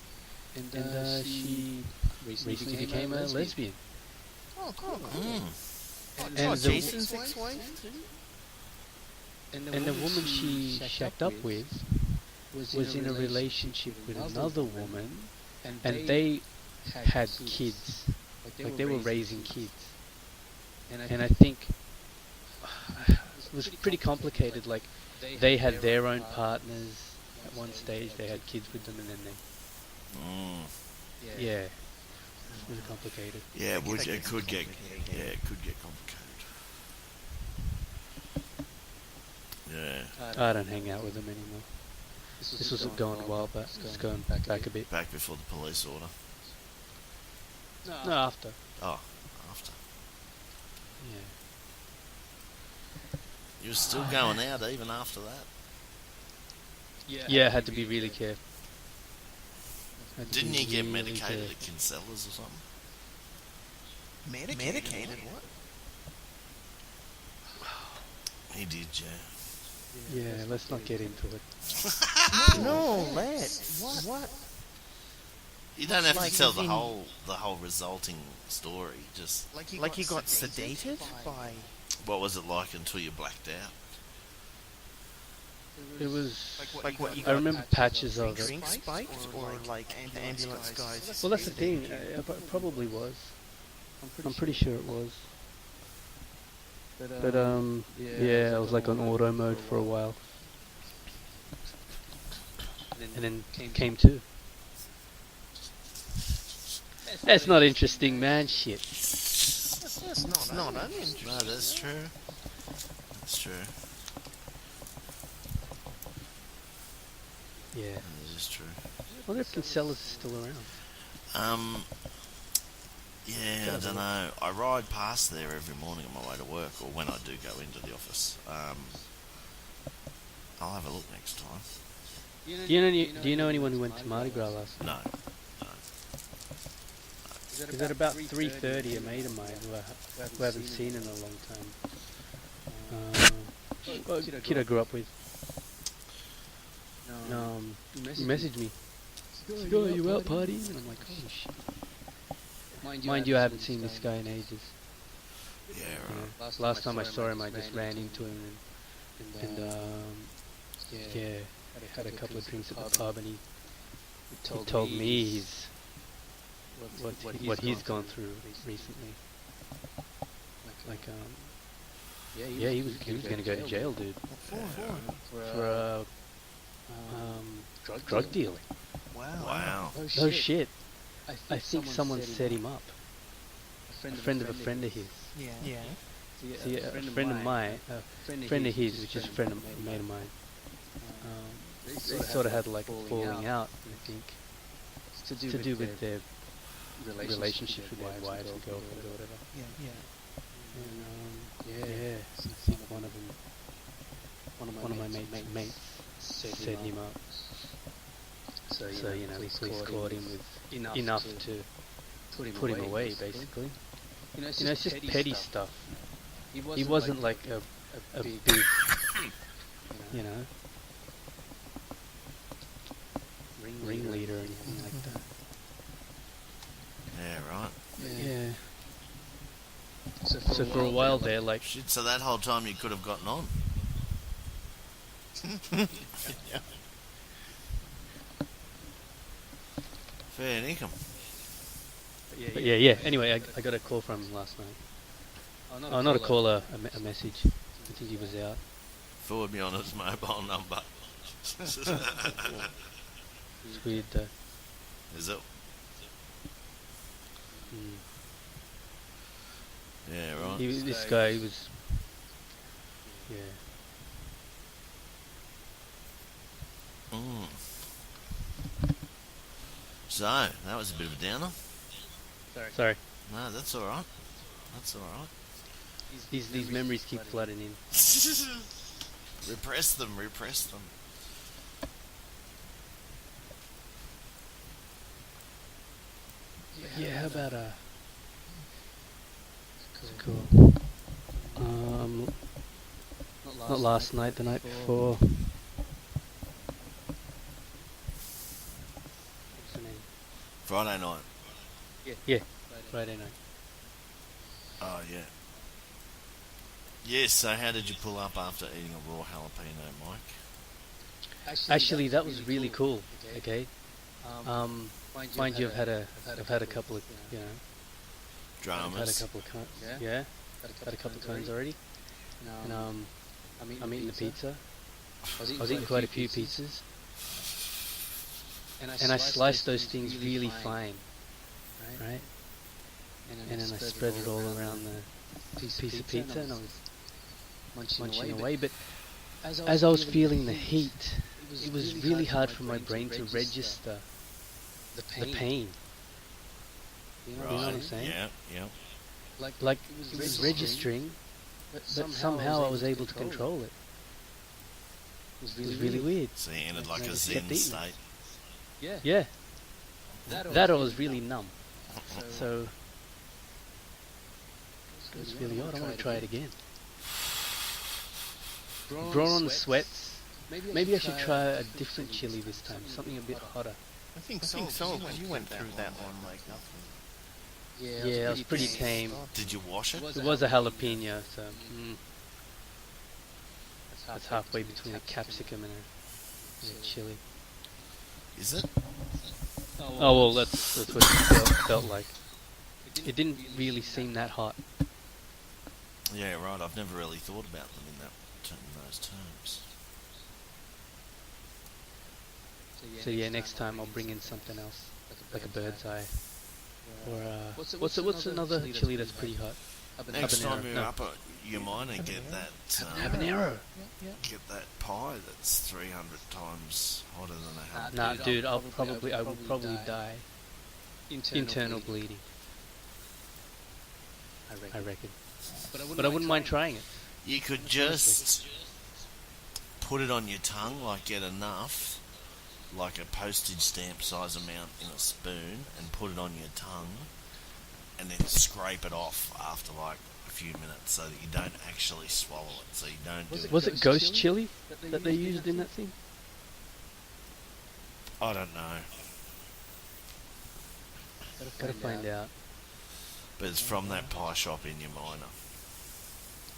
and she recently became a lesbian. Oh, cool. And the- Jason's ex-wife too? And the woman she shacked up with was in a relationship with another woman, and they had kids. Like they were raising kids. And I think it was pretty complicated. Like they had their own partners at one stage. They had kids with them, and then they yeah, it was complicated. Yeah, it could get complicated. Yeah. I don't hang out with them anymore. This was going a while back. It's going back a bit. Back before the police order. No, after. Oh, after. Yeah. You were still going out even after that. Yeah, I had to be really careful. Didn't you get medicated at Kinsella's or something? Medicated? What? He did, yeah. Yeah, let's not get into it. No, let's. What? You don't have Like, to tell as the in- whole resulting story. Just Like he got sedated by... what was it like until you blacked out? It was. Like what you I got? remember patches of it. Drink spikes or like the ambulance guys? Well, that's the thing. It probably was. I'm pretty sure it was. But yeah, I was like on auto mode for a while, and then came to. That's not interesting, man. Shit. That's not uninteresting. No, that's true. That's true. Yeah. That is true. I wonder if Kinsella's still around. Yeah, I don't know. I ride past there every morning on my way to work, or when I do go into the office. I'll have a look next time. Do you know anyone who went to Mardi Gras last night? No. Because at about 3:30, a mate of mine who I haven't seen in a long time, a kid I grew up with, he messaged me. He's like, "Oh, you out partying?" And I'm like, "Holy shit." Mind you, I haven't seen this guy in ages. Yeah, You right. know, last time I saw him, I just ran into him and yeah, had a couple of drinks at the pub, and he told me what he's gone through recently. Like yeah, he was gonna go to jail, dude, for drug dealing. Wow. Oh shit! I think someone set him up. A friend of a friend of his. Yeah. See, a friend of mine, friend of his, which is a friend of a mate of mine. They sort of had like a falling out, I think. It's to do with their relationship with their wife or girlfriend or whatever. Yeah. And yeah, I think one of my mates set him up. So you know, police caught him with enough to put him away, basically. You know, it's just petty stuff. He wasn't like a big, you know, ringleader or anything like that. Yeah, right. Yeah. So for a while there, like, Shit, so that whole time you could have gotten on. Yeah. Fair income. but yeah. Anyway, I got a call from him last night. Oh, not a call, a message. I think he was out. Forward me on his mobile number. It's weird though. Is it? Mm. Yeah, right. This guy, he was, yeah. So, that was a bit of a downer. Sorry. No, that's alright. That's alright. These memories keep flooding in. Repress them. Yeah, how about cool. Not last night, the night before. What's her name? Friday night. Yeah, Friday night. Oh, yeah. Yes, so how did you pull up after eating a raw jalapeno, Mike? Actually, that was really cool. Okay. Mind you, I've had a couple of, you know, I've had a Dramas. couple of cones. Yeah. Had a couple of cones already. And I'm eating the pizza. I was eating quite a few pizzas. And I sliced those things really fine, right? And then I spread it all around the piece of pizza, and I was munching away. But as I was feeling the heat, it was really hard for my brain to register the pain. You know what I'm saying? Yeah. Like it was registering, but somehow I was able to control it. It was really weird. So you ended like And I a just zen kept eating it. state. Yeah. That I was really numb. So it was really odd. I want to try it again. Drawn on the sweats. Maybe I should try a different chili this time. Something a bit hotter. I think so. Because you went through that one like nothing. Yeah, it was pretty tame. Did you wash it? It was a jalapeno, so It's halfway between a capsicum and a chili. Is it? Oh well, that's what it felt like. It didn't really seem that hot. Yeah, right. I've never really thought about them in those terms. So yeah, next time I'll bring in something else, like a bird's eye, or what's another chili that's pretty hot? Next time you're No. up at Umina, get that Habanero. get that pie that's 300 times hotter than a habanero. Nah, dude, I will probably die. Internal bleeding. I reckon. But I wouldn't mind trying it. You could just put it on your tongue, like get enough, like a postage stamp size amount in a spoon, and put it on your tongue, and then scrape it off after like a few minutes, so that you don't actually swallow it. So you don't do it. Was it ghost chili that they used in that thing? I don't know, Gotta find out. but it's from that pie shop in Umina,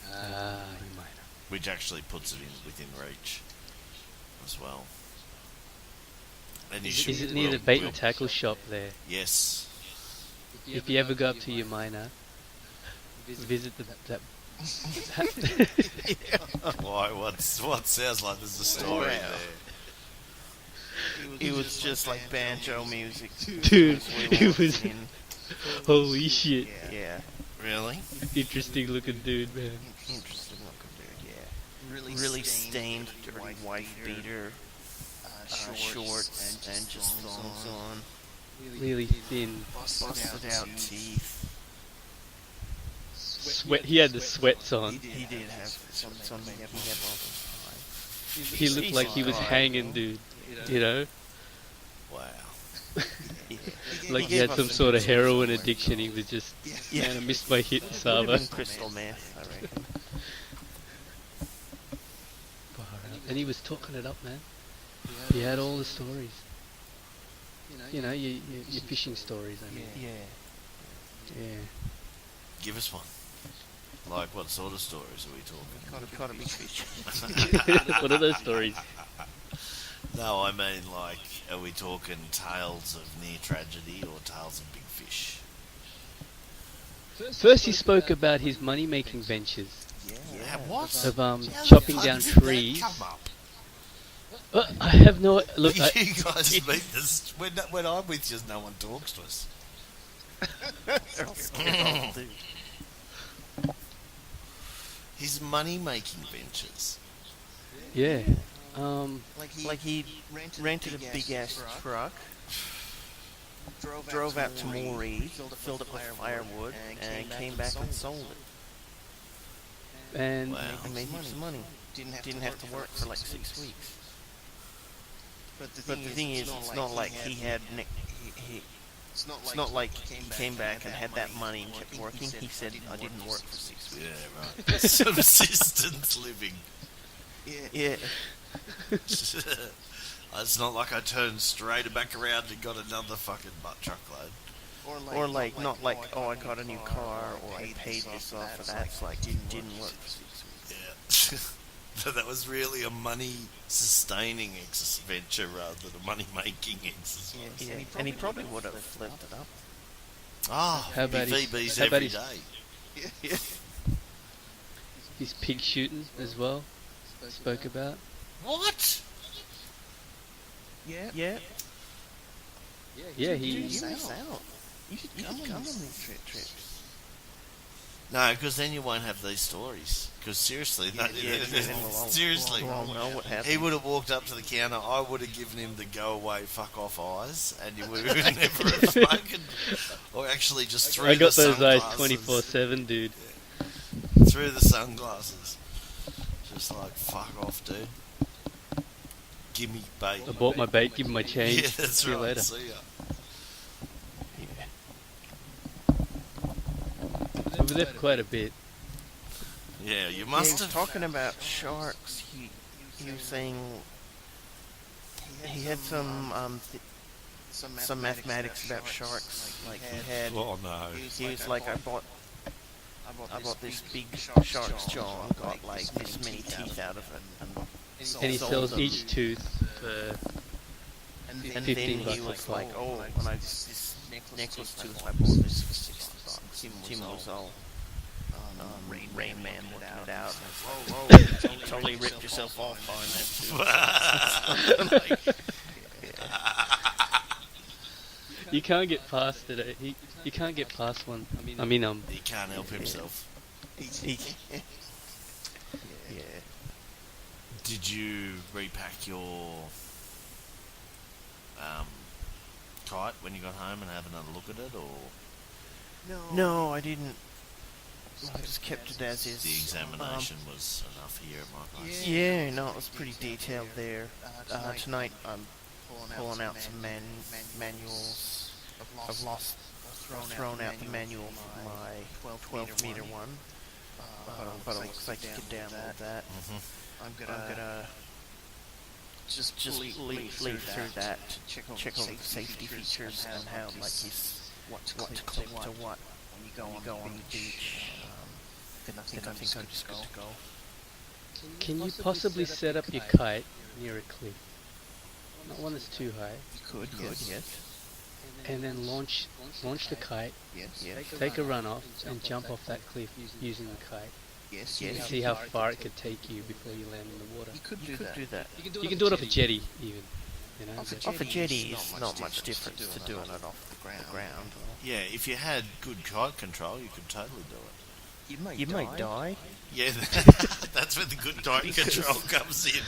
You might. which actually puts it within reach as well. And you should, Is it near the bait and tackle shop there? Yes. If you ever go up to Umina, visit that. Why? What sounds like there's a story Wow. there? It was just like banjo music. Dude, We it walked was in. holy shit. Yeah. Really? Interesting looking dude, man. Interesting looking dude, yeah. Really stained, dirty white beater, shorts, and just thongs on. Really thin. Busted out teeth. Sweat. He had the sweats on. He did have some he had He looked like he was hanging, dude. You know, Wow. like he had some sort of heroin addiction. He was just, man, I missed my hit, Saba. crystal meth, I reckon. And he was talking it up, man. He had all the stories. You know, your fishing stories. I mean, yeah. Give us one. Like, what sort of stories are we talking? Caught a big fish. What are those stories? No, I mean, like, are we talking tales of near tragedy or tales of big fish? First, he spoke about his money-making ventures Yeah, what? of How the chopping fuck down did that trees. come up? I have no look. You guys meet this when I'm with you, no one talks to us. His money-making ventures. Yeah. Like he rented a big ass truck, drove out to Moree, filled it with firewood, and came back and sold it. And Wow. And made heaps of money. Didn't have to work for like 6 weeks. But the thing is, it's not like he had. It's not like he came back and had that money and kept working. He said, "I didn't work for 6 weeks." Yeah, right. Subsistence living. Yeah. It's not like I turned straight back around and got another fucking butt truckload. Or like, not like, oh, I got a new car, or I paid this off for that. It's like, didn't work for 6 weeks. Yeah. So that was really a money-sustaining venture rather than a money-making exercise. Yeah. And he probably would have flipped it up. Ah, How about his- VBs how about every his- day. his pig shooting as well. Spoke about. What? Yeah. Yeah, You he. miss out. You should come on these trips. No, because then you won't have these stories. Because seriously, seriously, Well, what happened? he would have walked up to the counter. I would have given him the go away, fuck off eyes, and you would have never have spoken, or actually just through I got the those eyes sunglasses. 24/7, dude. Through the sunglasses, just like fuck off, dude. Give me bait. I bought my bait, give him my change. Yeah, that's See you right. later. See ya. We were there for quite a bit. Yeah, you He must was have. talking about sharks. He was saying he had some mathematics about sharks. Like he had. Oh no. He was like, I I bought this big shark's jaw and got like this many teeth out of it. And he sells each tooth for And then 15 he bucks was a like, clip. oh, when I this necklace tooth, I bought this for $60. Tim was all Rain Man working it out. Whoa, you totally ripped yourself off buying that tooth. You can't get past it. You can't get past one. I mean, He can't help himself. Yeah. Did you repack your kite when you got home and have another look at it, or No, I didn't. I just kept it as is. the examination was enough here at my place? Yeah, no, it was pretty detailed there. Tonight I'm pulling out some manuals. I've thrown out the manual for my 12-meter one, but it looks like you can download that. I'm gonna just leaf through that to check all the safety features and how, like, what to clip to what when you go on the beach. Then I think I'm just good to go. can you possibly set up your kite near a cliff? Not one that's too high. You could, yes. And then launch the kite, Yes. take a run off, and jump off that cliff using the kite. Yes. And see how far it could take you before you land in the water. You could do that. You can do it off a jetty, even. You know, but- Off a jetty is not much different to doing it off the ground. Yeah, if you had good kite control, you could totally do it. You might die. Yeah, that's where the good kite control comes in.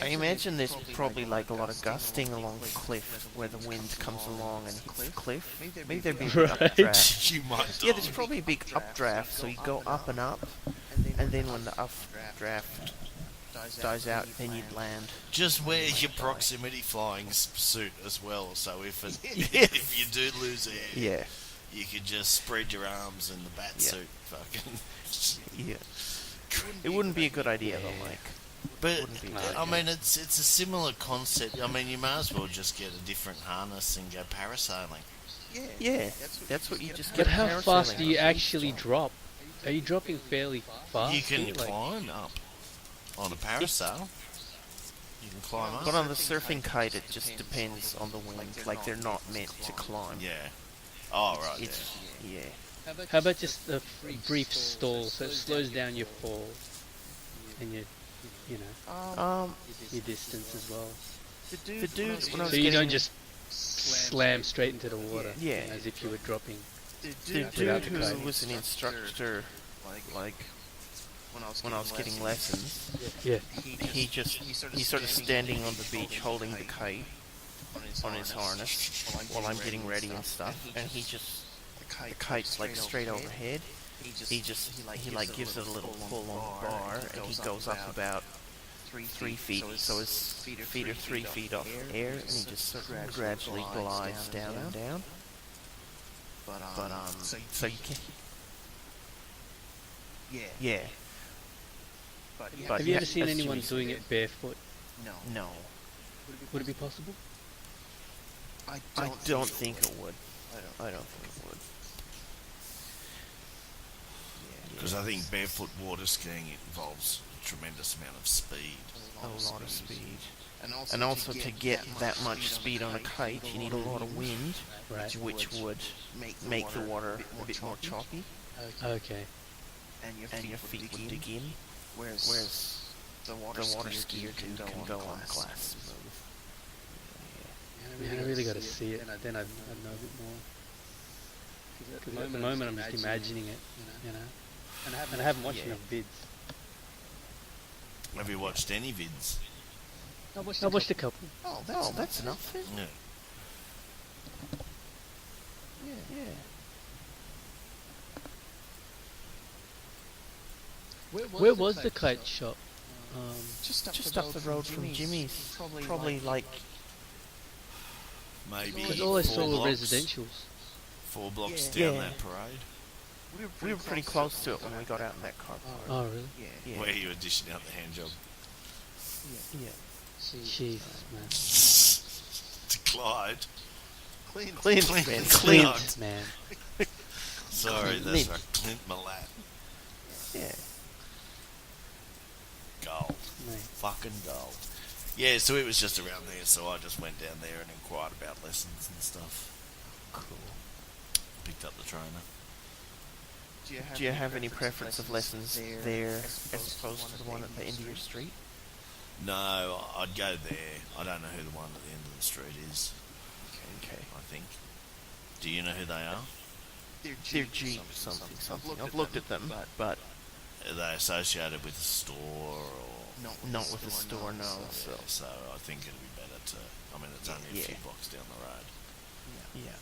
I imagine there's probably like a lot of gusting along the cliff where the wind comes along and hits the cliff. Maybe there'd be a big updraft. You might die. Yeah, there's probably a big updraft, so you go up and up, and then when the updraft dies out, then you'd land. Just wear your proximity flying suit as well, so if Yes. if you do lose air, Yeah. you could just spread your arms in the bat Yeah. suit. Fucking. Yeah. It wouldn't be a good idea though, Mike. But Wouldn't be I mean, it's a similar concept. I mean, you may as well just get a different harness and go parasailing. Yeah, that's what you just get. But how fast parasailing do you on. actually drop? Are you dropping fairly fast? You can here? Like- climb up on a parasail. You can climb up. But on the surfing kite, it just depends on the wind. Like, they're not meant to climb. Yeah. Oh right. It's, yeah. How about just a brief stall so it slows down your fall and your distance as well. The dude, when I was So you don't getting- just slam straight into the water, Yeah. as if you were dropping. the without dude the who kite. was an instructor, like, when I was getting lessons, Yeah. he's sort of standing on the beach holding the kite on his harness while I'm getting ready and stuff, and the kite's like straight overhead. He gives it a little pull on the bar, and he goes up about 3 feet, so his feet are 3 feet off the air, and he just sort of gradually glides down and down. But so you can, yeah. But Have you yeah, ever seen as anyone Jimmy doing said, it barefoot? No, Would it be possible? I don't think it would. I don't think it would. Because I think barefoot water skiing involves a tremendous amount of speed. A lot of speed. And also to get that much speed on a kite, you need a lot of wind, Right. which would make the water a bit more choppy, Okay. and your feet would dig in, whereas the water skier can go on glass smooth. Man, I really got to see it, then I'd know a bit more. Because at the moment I'm just imagining it, you know. And I haven't watched enough vids. Have you watched any vids? I watched a couple. Oh, that's enough. No. Yeah. Where was the kite shop? Just up the road from Jimmy's. Probably like Maybe Because all I 4 saw were blocks. residentials. 4 blocks Yeah. down Yeah. that parade. we were pretty close to it when we got out in that car. Oh, really? Yeah. Where you were dishing out the hand job. Yeah. Jesus, man. To Clyde. Clint, Clint. man. Clint, man. Sorry, that's right. Clint Malat. Yeah. Gold. Mate. Fucking gold. Yeah, so it was just around there, so I just went down there and inquired about lessons and stuff. Cool. Picked up the trainer. Do you have any preference of lessons there as opposed to the one at the end of your street? No, I'd go there. I don't know who the one at the end of the street is. Okay. I think. Do you know who they are? They're Jeep something. I've looked at them, but Are they associated with a store or? not with the store, no. So, so I think it'd be better to. I mean, it's only a few blocks down the road. Yeah.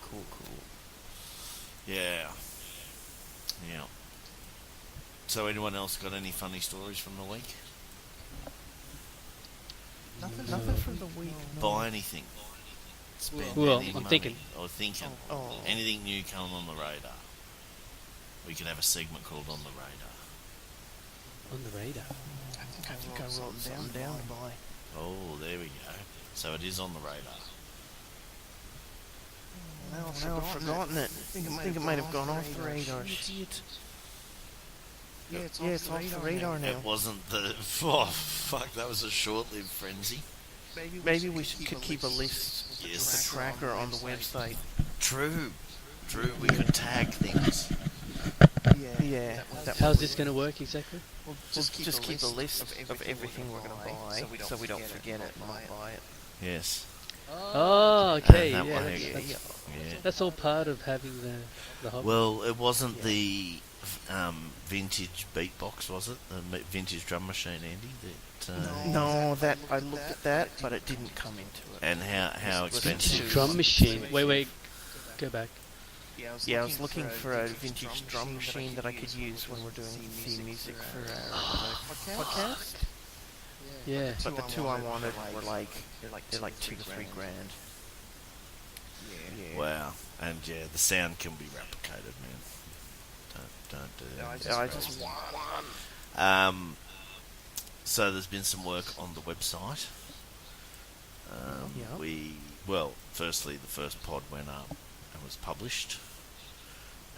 Cool. Yeah. Yeah. So, anyone else got any funny stories from the week? Nothing from the week. Buy anything. Spend Well, any I'm money. thinking. Or thinking. Oh. Anything new coming on the radar. We could have a segment called On the Radar. On the radar. I think I wrote something down to buy. Oh, there we go. So it is on the radar. Now I've forgotten it. I think it might have gone off the radar. Shit. Yeah, it's off the radar now. It wasn't the... Oh, fuck, that was a short-lived frenzy. Maybe we could keep a list, Yes. a tracker on the website. True, we could tag things. Yeah. How's this going to work exactly? We'll just keep a list of everything we're going to buy, so we don't forget it and not buy it. Yes. Oh, okay. That Yeah, way, that's, that's all part of having the hobby. Well, it wasn't the vintage beatbox, was it? The vintage drum machine, Andy? That, No, that I looked at that, but it didn't come into it. and how Vintage expensive? drum machine. Wait. Go back. Yeah, I was looking for a vintage drum machine that I could use when we're doing theme music for our podcast. Yeah. But the two I wanted were they're like 2 to 3 grand. Yeah. Wow. And yeah, the sound can be replicated, man. Don't do that. I just want one. So there's been some work on the website. Firstly, the first pod went up and was published,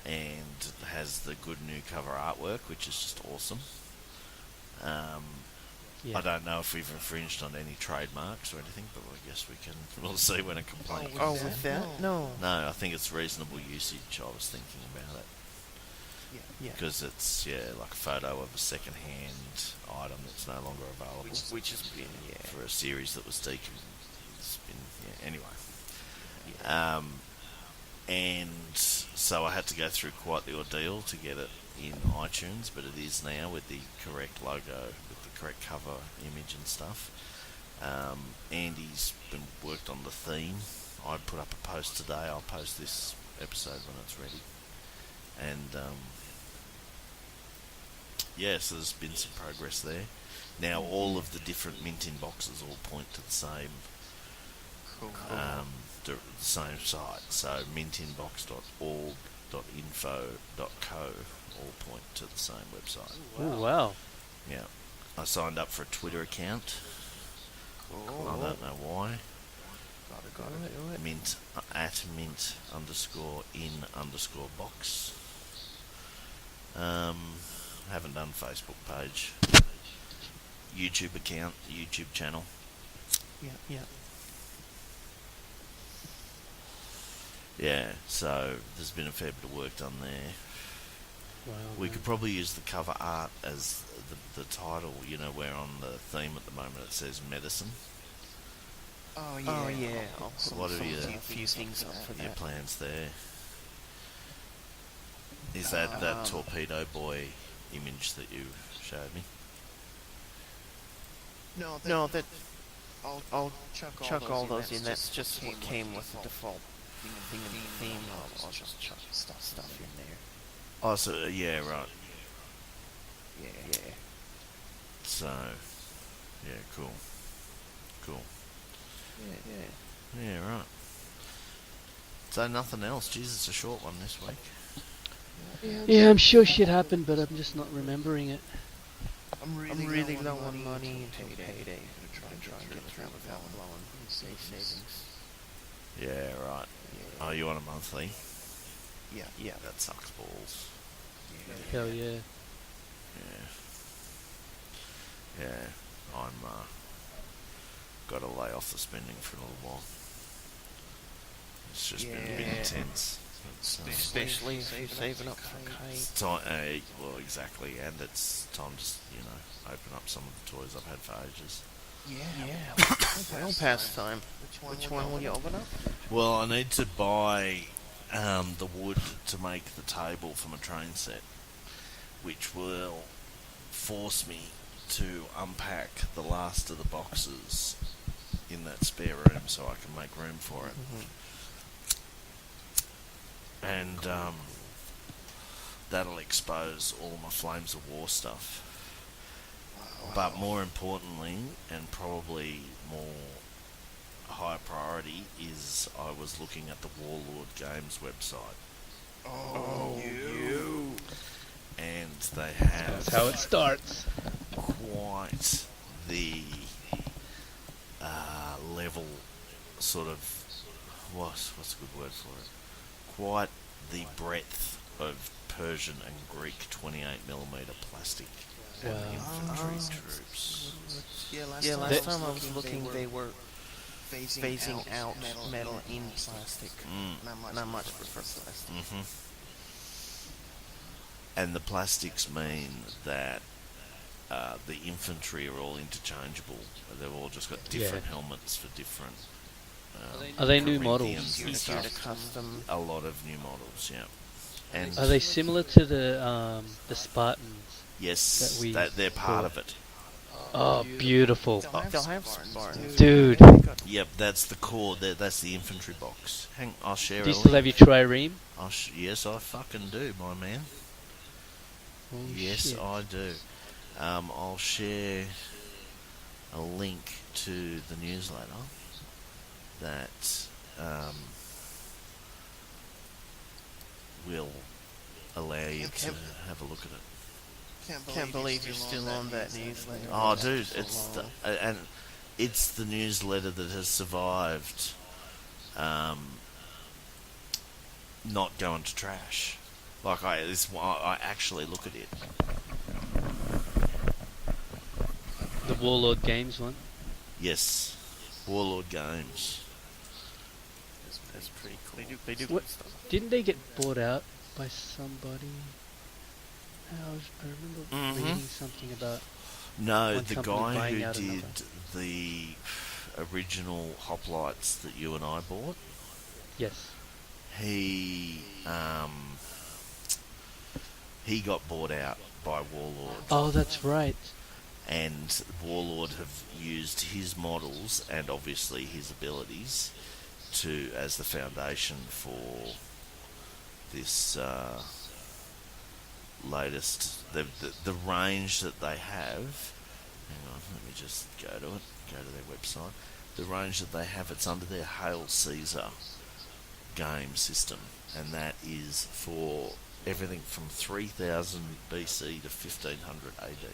and it has the good new cover artwork, which is just awesome. Yeah. I don't know if we've infringed on any trademarks or anything, but I guess we'll see when a complaint Oh, comes with in. that? No. No, I think it's reasonable usage. I was thinking about it. Yeah. Because it's, like a photo of a second-hand item that's no longer available. Which has been, For a series that was it's been, anyway. Yeah. And so I had to go through quite the ordeal to get it in iTunes, but it is now with the correct logo, with the correct cover image and stuff. Andy's been worked on the theme. I put up a post today. I'll post this episode when it's ready. And so there's been some progress there. Now all of the different Mintin boxes all point to the same the same site. So mintinbox.org.info.co all point to the same website. Oh, wow. Yeah. I signed up for a Twitter account. Cool. I don't know why. Got it. Mint @mint_in_box. Haven't done Facebook page. YouTube account, YouTube channel. Yeah. Yeah, so there's been a fair bit of work done there. Wow. We man. could probably use the cover art as the title, where on the theme at the moment it says medicine. Oh yeah. I'll put What are a your few things up for your that. plans there? Is that torpedo boy image that you showed me? No, that I'll chuck all those in. That's just what came with the default theme. I'll just chuck stuff in there. Oh, so yeah, right. Yeah. So, yeah, cool. Yeah, right. So nothing else. Jesus, it's a short one this week. Yeah, I'm sure shit happened, but I'm just not remembering it. I'm really low on money until payday. I'm gonna try and get through without blowing savings. Yeah, right. Oh, you want a monthly? Yeah. That sucks balls. Hell yeah. Yeah. Yeah. I'm got to lay off the spending for a little while. It's just been a bit intense. Especially if you're saving up for K. It's time, well, exactly, and it's time to open up some of the toys I've had for ages. Yeah. Well past time. Which one will you open up? Well, I need to buy the wood to make the table for my train set, which will force me to unpack the last of the boxes in that spare room so I can make room for it. And that'll expose all my Flames of War stuff. But more importantly, and probably more high priority, is I was looking at the Warlord Games website. You. And they have That's how it starts. quite the level, sort of, what's a good word for it? Quite the breadth of Persian and Greek 28mm plastic Wow. infantry troops. Last time I was looking, they were phasing out metal in plastic. And I much prefer plastic. And the plastics mean that the infantry are all interchangeable. They've all just got different helmets for different. Are they new Corinthians models? and Easier to stuff. custom. A lot of new models, yeah. And Are they similar to the Spartans? yes, that we they're part bought? of it. Oh, beautiful. They'll have Spartans. Dude. Yep, that's the core. That's the infantry box. I'll share Do you a still link. have your trireme? Yes, I fucking do, my man. Oh, Yes, shit. I do. I'll share a link to the newsletter that will allow you to have a look at it. Can't believe you're still on that newsletter. Oh, dude, it's the newsletter that has survived not going to trash. Like I actually look at it. The Warlord Games one? Yes, Warlord Games. That's pretty cool. They do What? good stuff. Didn't they get bought out by somebody? I remember reading something about... No, one the company guy buying who out did another. the original hoplites that you and I bought, Yes. he got bought out by Warlord. Oh, that's right. And Warlord have used his models and obviously his abilities as the foundation for this latest the range that they have. Hang on, let me just go to their website. The range that they have, it's under their Hail Caesar game system, and that is for everything from 3000 BC to 1500 AD.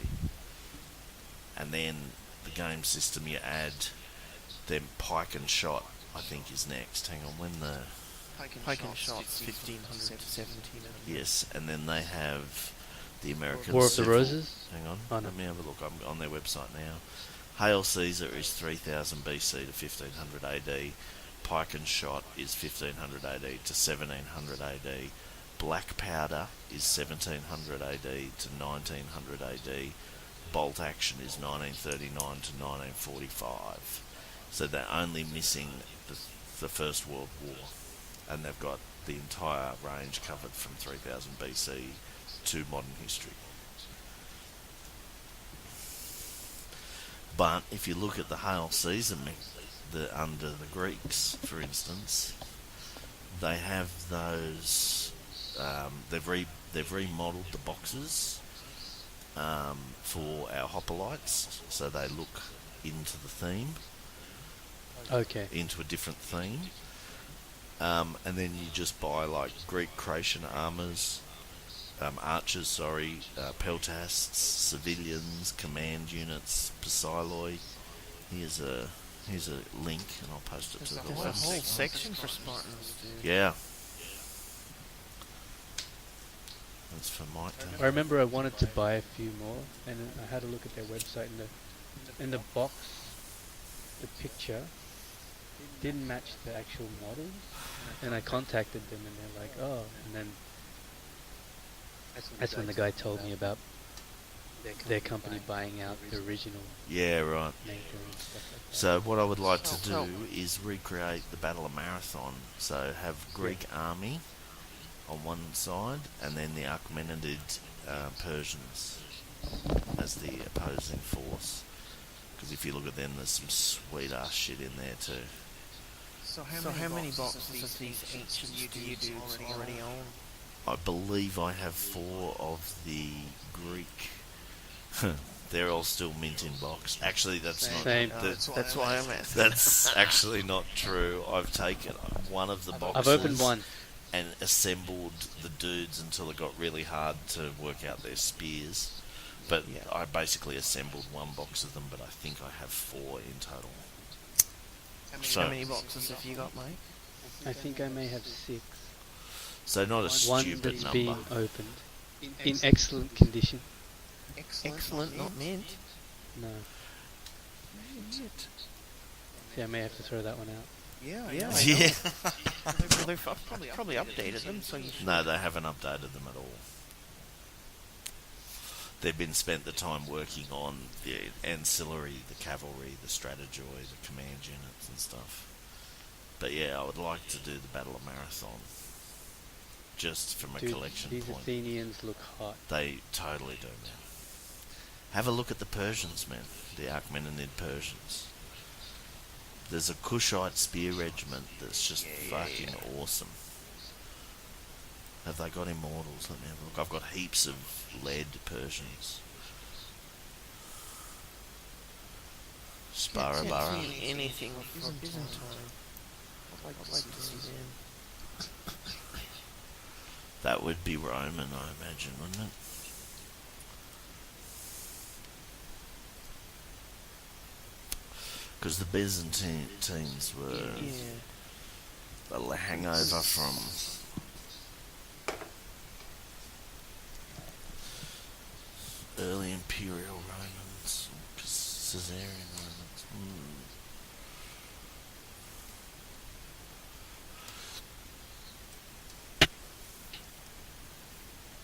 And then the game system, you add them pike and shot, I think is next. Hang on, when the... Pike and shots, 1500 to 1700. Yes, and then they have the American War of the Civil... Roses? Hang on, Oh, no. let me have a look. I'm on their website now. Hail Caesar is 3000 BC to 1500 AD. Pike and shot is 1500 AD to 1700 AD. Black powder is 1700 AD to 1900 AD. Bolt action is 1939 to 1945. So they're only missing the First World War. And they've got the entire range covered from 3000 BC to modern history. But if you look at the Hail Caesar under the Greeks, for instance, they have those. They've remodeled the boxes for our hoplites, so they look into the theme, Okay. into a different theme. And then you just buy like Greek Croatian archers, peltasts, civilians, command units, Psyloi. Here's a link, and I'll post it to the There's a whole website. section for Spartans, dude. Yeah. That's for Mike. I remember I wanted to buy a few more, and I had a look at their website, and the box, the picture didn't match the actual models, and I contacted them, and they're like, oh, and then that's when the guy told me about their company buying out the original Yeah, right. maker and stuff like that. So what I would like to do is recreate the Battle of Marathon. So have Greek army on one side, and then the Achaemenid Persians as the opposing force. Because if you look at them, there's some sweet ass shit in there too. So how many boxes of these ancient you do already own? I believe I have 4 of the Greek. They're all still mint in box. Actually, that's not. Same. That's why I'm asking. That's actually not true. I've taken one of the boxes. I've opened one. And assembled the dudes until it got really hard to work out their spears. But Yeah. I basically assembled one box of them, but I think I have 4 in total. How many boxes have you got, Mike? I think I may have 6. So not a One stupid that's number. being opened in excellent condition. Excellent, not mint. No, see, I may have to throw that one out. Yeah, Yeah. They've probably updated them, so you should. No, they haven't updated them at all. They've been spent the time working on the ancillary, the cavalry, the strategoy, the command units and stuff. But yeah, I would like to do the Battle of Marathon. Just from a Dude, collection these point. Athenians look hot. They totally do, man. Have a look at the Persians, man. The Achaemenid Persians. There's a Kushite spear regiment that's just fucking awesome. Have they got immortals? Let me have a look. I've got heaps of lead Persians. Sparabara. Anything for Byzantine. I'd like to see them. That would be Roman, I imagine, wouldn't it? Because the Byzantines were a hangover from early Imperial Romans, Caesarian Romans.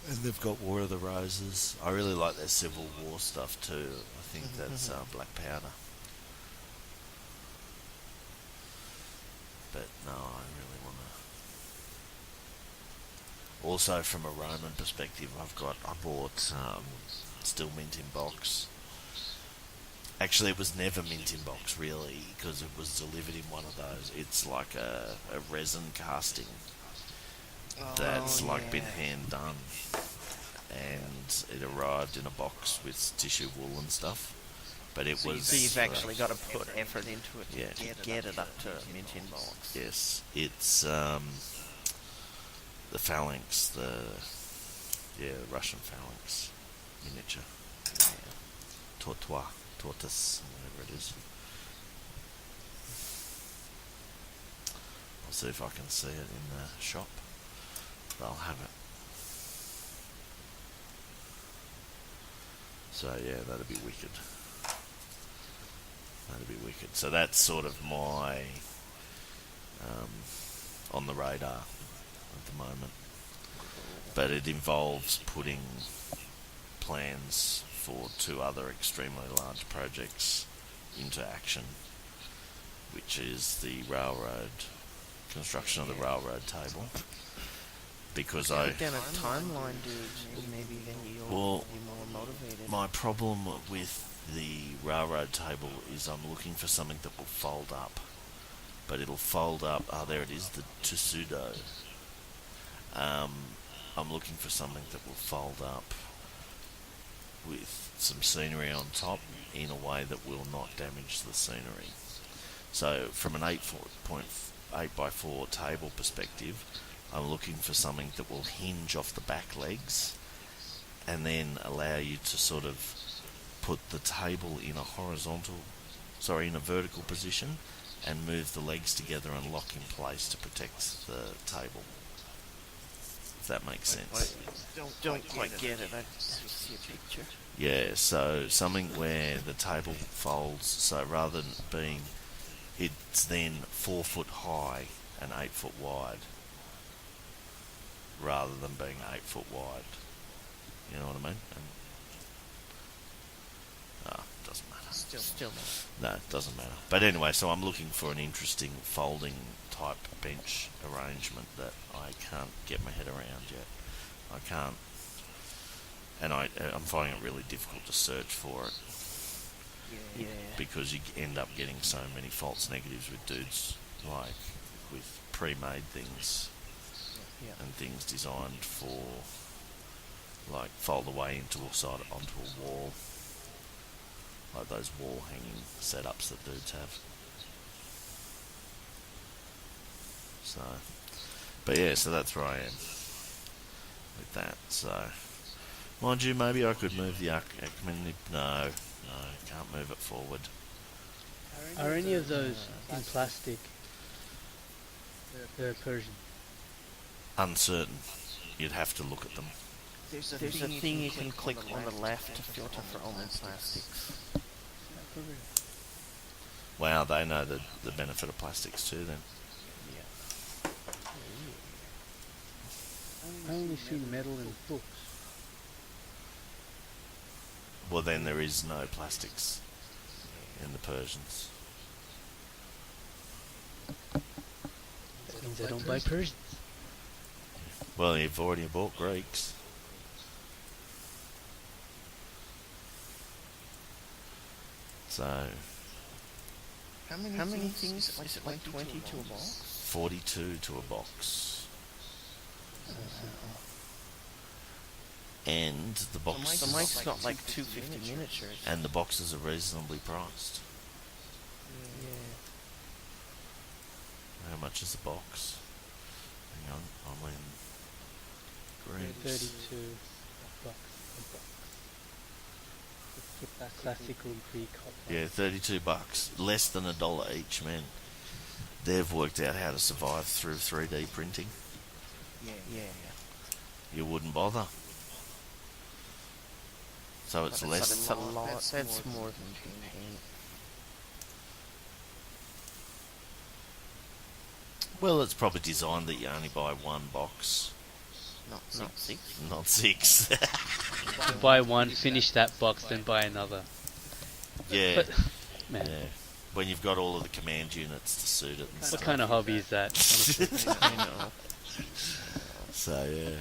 And they've got War of the Roses. I really like their Civil War stuff too. I think that's black powder. But no, I really want to. Also, from a Roman perspective, I bought still mint in box. Actually, it was never mint in box really, because it was delivered in one of those. It's like a resin casting that's been hand done, and it arrived in a box with tissue wool and stuff. But it was. So you've actually got to put effort into it to Yeah. get it up to mint in box. Yes, it's the phalanx, the Russian phalanx miniature, tortoise, whatever it is. I'll see if I can see it in the shop. They'll have it. So yeah, that'd be wicked. That'd be wicked. So that's sort of my on the radar at the moment. But it involves putting plans for 2 other extremely large projects into action, which is the construction of the railroad table. Because Down a timeline, dude. Maybe then you'll be more motivated. My problem with the railroad table is I'm looking for something that will fold up. But it'll fold up. There it is, the Tsudo. I'm looking for something that will fold up with some scenery on top in a way that will not damage the scenery. So from an 8x4 table perspective, I'm looking for something that will hinge off the back legs and then allow you to sort of put the table in a vertical position and move the legs together and lock in place to protect the table. if that makes sense. Don't quite get it. I just see a picture. Yeah, so something where the table folds, so rather than being, it's then 4 foot high and 8 foot wide, rather than being 8 foot wide. You know what I mean? Doesn't matter. Still No, it doesn't matter. But anyway, so I'm looking for an interesting folding type bench arrangement that I can't get my head around yet. I can't, and I'm finding it really difficult to search for it. Yeah. Because you end up getting so many false negatives with dudes, like with pre-made things and things designed for, like, fold away onto a wall, like those wall hanging setups that dudes have. So, but yeah, so that's where I am with that. So, mind you, maybe I could move the Acme. No, can't move it forward. Are any of those in plastic? They're Persian. Uncertain. You'd have to look at them. There's a thing you can click on the left to filter for only plastics. Wow, they know the benefit of plastics too then. I only see metal in books. Well, then there is no plastics in the Persians. That means I don't buy Persians. Well, you've already bought Greeks. So, How many things? Is it like 20 to a box? 42 to a box. And the box, So Mike's got like 250 miniatures. and the boxes are reasonably priced. How much is the box? Hang on, I'm in Greeks. 32 bucks a box. With classical pre-cop. Yeah, $32, less than $1 each, man. They've worked out how to survive through 3D printing. Yeah. You wouldn't bother. So it's less. That's a lot. That's more than paint. Well, it's probably designed that you only buy one box, Not six. not six. Buy one, finish that box, then buy another. Yeah, But, man, yeah. When you've got all of the command units to suit it and what stuff. kind of hobby is that? Honestly? I know. So yeah.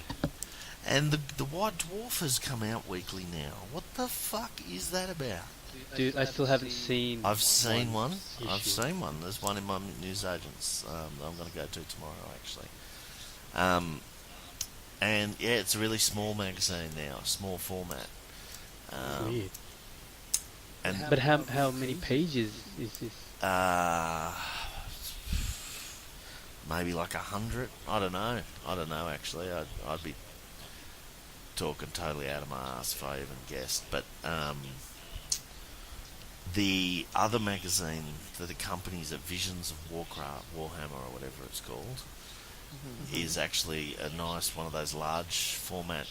And the White Dwarf has come out weekly now. What the fuck is that about? Dude, I still haven't seen. I've seen one. I've issue. seen one. There's one in my newsagents that I'm going to go to tomorrow, actually. And yeah, it's a really small magazine now, small format. Weird. And But how many pages is this? Maybe like 100. I don't know actually. I'd be talking totally out of my ass if I even guessed. But the other magazine that accompanies it, Visions of Warhammer or whatever it's called, is actually a nice one of those large format,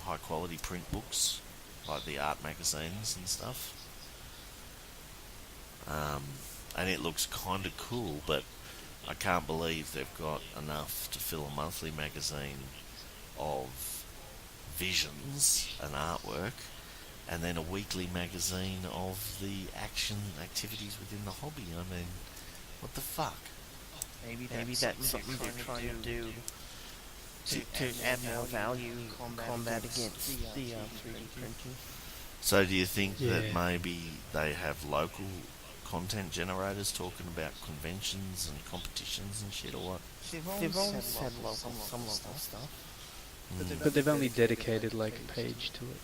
high quality print books, like the art magazines and stuff. And it looks kind of cool, but I can't believe they've got enough to fill a monthly magazine of visions and artwork, and then a weekly magazine of the action activities within the hobby. I mean, what the fuck? Maybe that's something they're trying to do to add more value, combat against the 3D printing. So do you think that Yeah. maybe they have local content generators talking about conventions and competitions and shit, or what? They've always said some local stuff. But they've only dedicated like a page to it.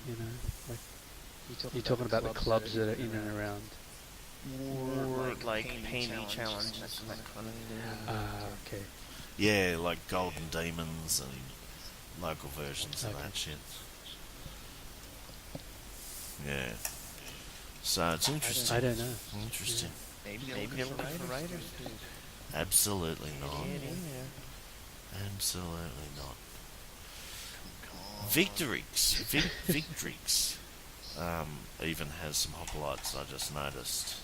You know, like you're talking about the clubs that are in and around. Or like painting challenges, that kind of thing. Ah, okay. Yeah, like Golden Demons and local versions of that shit. Yeah. So it's interesting. I don't know. Interesting. Maybe they're looking for writers. Absolutely not. Get in there. Absolutely not. Come on. Victrix even has some hoplites I just noticed.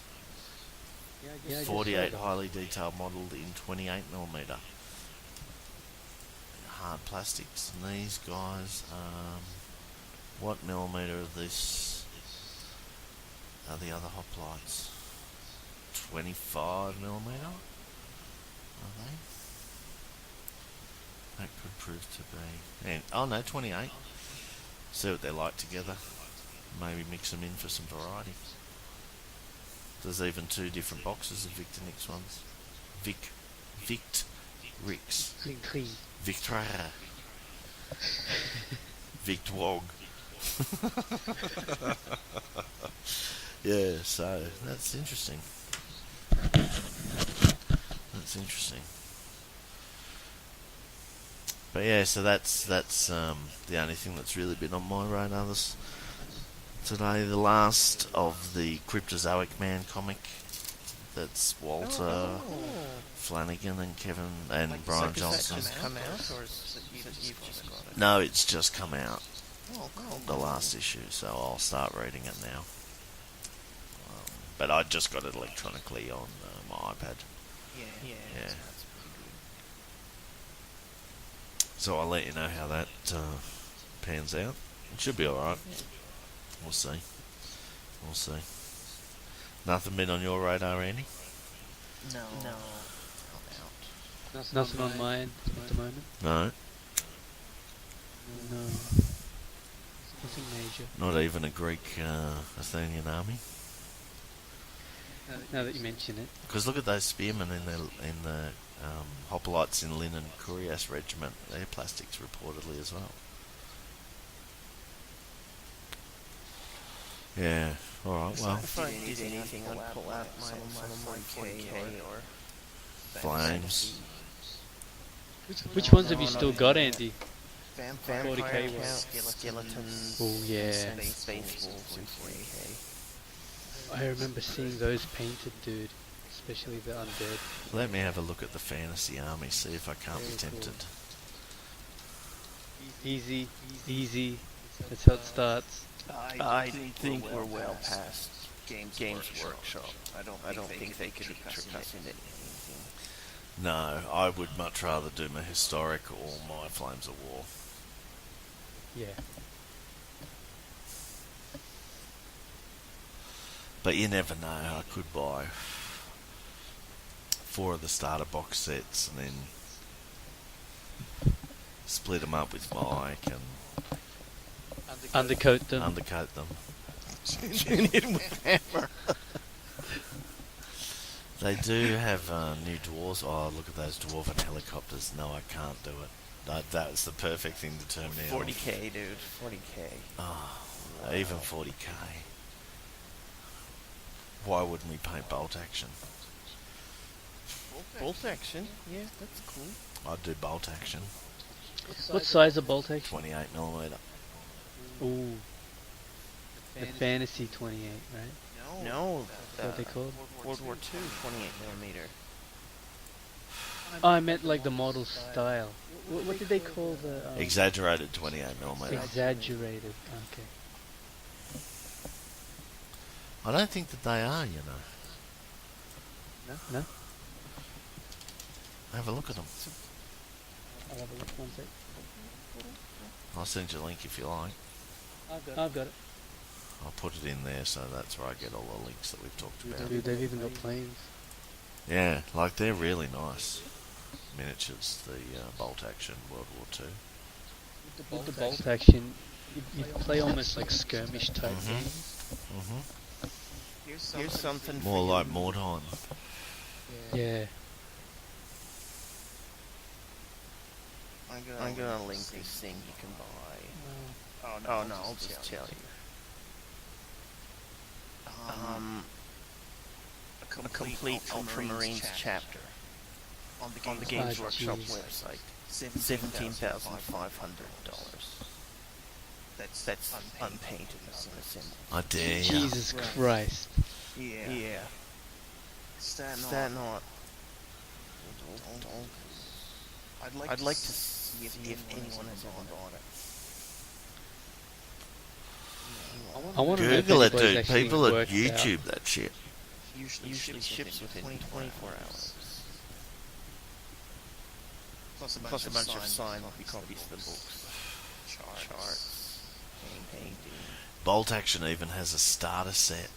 Yeah, I just 48 saw that. highly detailed modelled in 28mm. Hard plastics. And these guys, what millimetre of this are the other hoplites? 25mm? Are they? That could prove to be. And, oh no, 28. See what they're like together. Maybe mix them in for some variety. There's even 2 different boxes of Victorix ones. Victrix. Victra. Victwog. Yeah, so that's interesting. That's interesting. But yeah, so that's the only thing that's really been on my radar today. The last of the Cryptozoic Man comic. That's Walter Flanagan and Kevin and Brian Johnson. Has that just come out, or is it you've just got it? No, it's just come out. Oh, cool. The last issue, so I'll start reading it now. But I just got it electronically on my iPad. Yeah. Yeah. That's pretty good. So I'll let you know how that pans out. It should be alright. We'll see. Nothing been on your radar, Andy? No. Not out. Nothing on mine at the moment. No, No. Nothing major. not even a Greek Athenian army. Now that you mention it. Because look at those spearmen in the hoplites in Lynn and Curias regiment. They're plastics reportedly as well. Yeah. All right. Well, If I did anything, I'd pull out some of my 40k or flames. Which ones have you still got, Andy? Vampire 40k count, was- skeletons, Oh, yeah. space wolves in 40k. I remember seeing those painted, dude. Especially the undead. Let me have a look at the fantasy army. See if I can't be Very cool. tempted. Easy. That's how it starts. I think we're well past Games Workshop. I don't think they could trick us into anything. No, I would much rather do my historic or my Flames of War. Yeah. But you never know. I could buy 4 of the starter box sets and then split them up with Mike and Undercoat them. undercoat them. Tune in with hammer. They do have new dwarves. Oh, look at those dwarven helicopters. No, I can't do it. That's the perfect thing to turn me off. 40k, dude. 40k. Oh, even 40k. Why wouldn't we paint bolt action? Bolt action? Yeah, that's cool. I'd do bolt action. What size of bolt action? 28mm. Ooh. The fantasy 28, right? No, That's what they called? World War II 28mm. Oh, I meant like the model style. What did they call the... Exaggerated 28mm. Exaggerated. Okay. I don't think that they are, you know. No? Have a look at them. I'll have a look one sec. I'll send you a link if you like. I've got it. I'll put it in there so that's where I get all the links that we've talked about. Dude, they've even got planes. Yeah, like they're really nice miniatures, the bolt action World War II. With the bolt action, you play almost like skirmish type games. Here's something More for like you. Mordheim. Yeah. I'm gonna link this thing you can buy. Oh no, I'll just tell you. A complete Ultramarines chapter on the Games Workshop jeez. website. $17,500. That's unpainted. I dare ya. Jesus Christ. Yeah. Is that not? I'd like to see if anyone has ever bought it. I want to know if Google it, anybody's dude. actually People at worked out. YouTube that shit. Usually ships within 24 hours. Plus a bunch of signed copies of the books, charts, painting. Bolt Action even has a starter set.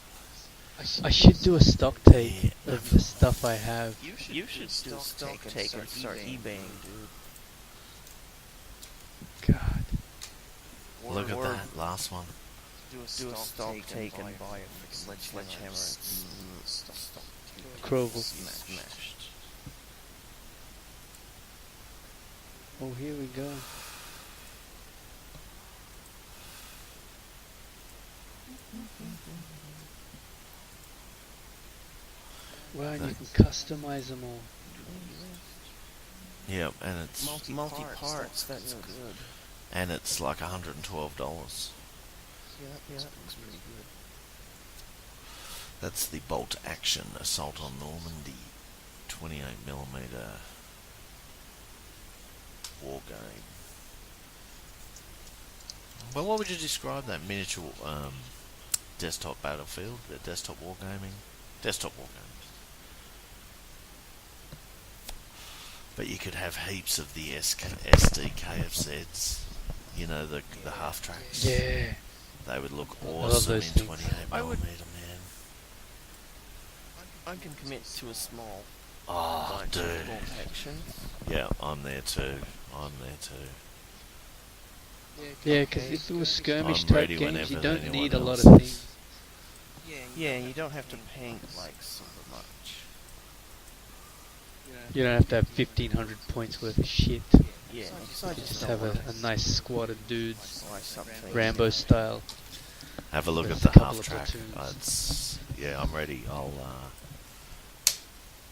I should do a stock take Yeah. of the stuff I have. You should do a stock take and start eBaying, dude. God. Look at that last one. Do a stock take and buy a sledgehammer and Croval. smashed. Oh, here we go. Wow, and you can customize them all. Yep, and it's Multi-parts, that's good. and it's like $112. Yeah, that looks pretty good. That's the Bolt Action Assault on Normandy 28mm war game. Well, what would you describe that miniature desktop battlefield, desktop wargaming? Desktop wargaming. But you could have heaps of the SD KFZs, you know, the half tracks. Yeah. They would look love awesome in those things. 28mm, man. I can commit to a small Oh, bunch dude. of Bolt Action. Yeah, I'm there too. Yeah, because if it was skirmish I'm type ready games, whenever you don't anyone need a lot else of is. things. Yeah, you don't have to paint like super much. You don't have to have 1,500 points worth of shit. Yeah, You just have a nice squad of dudes, slice up things. Rambo style. Have a look There's at a the couple half of track. platoons. Yeah, I'm ready. I'll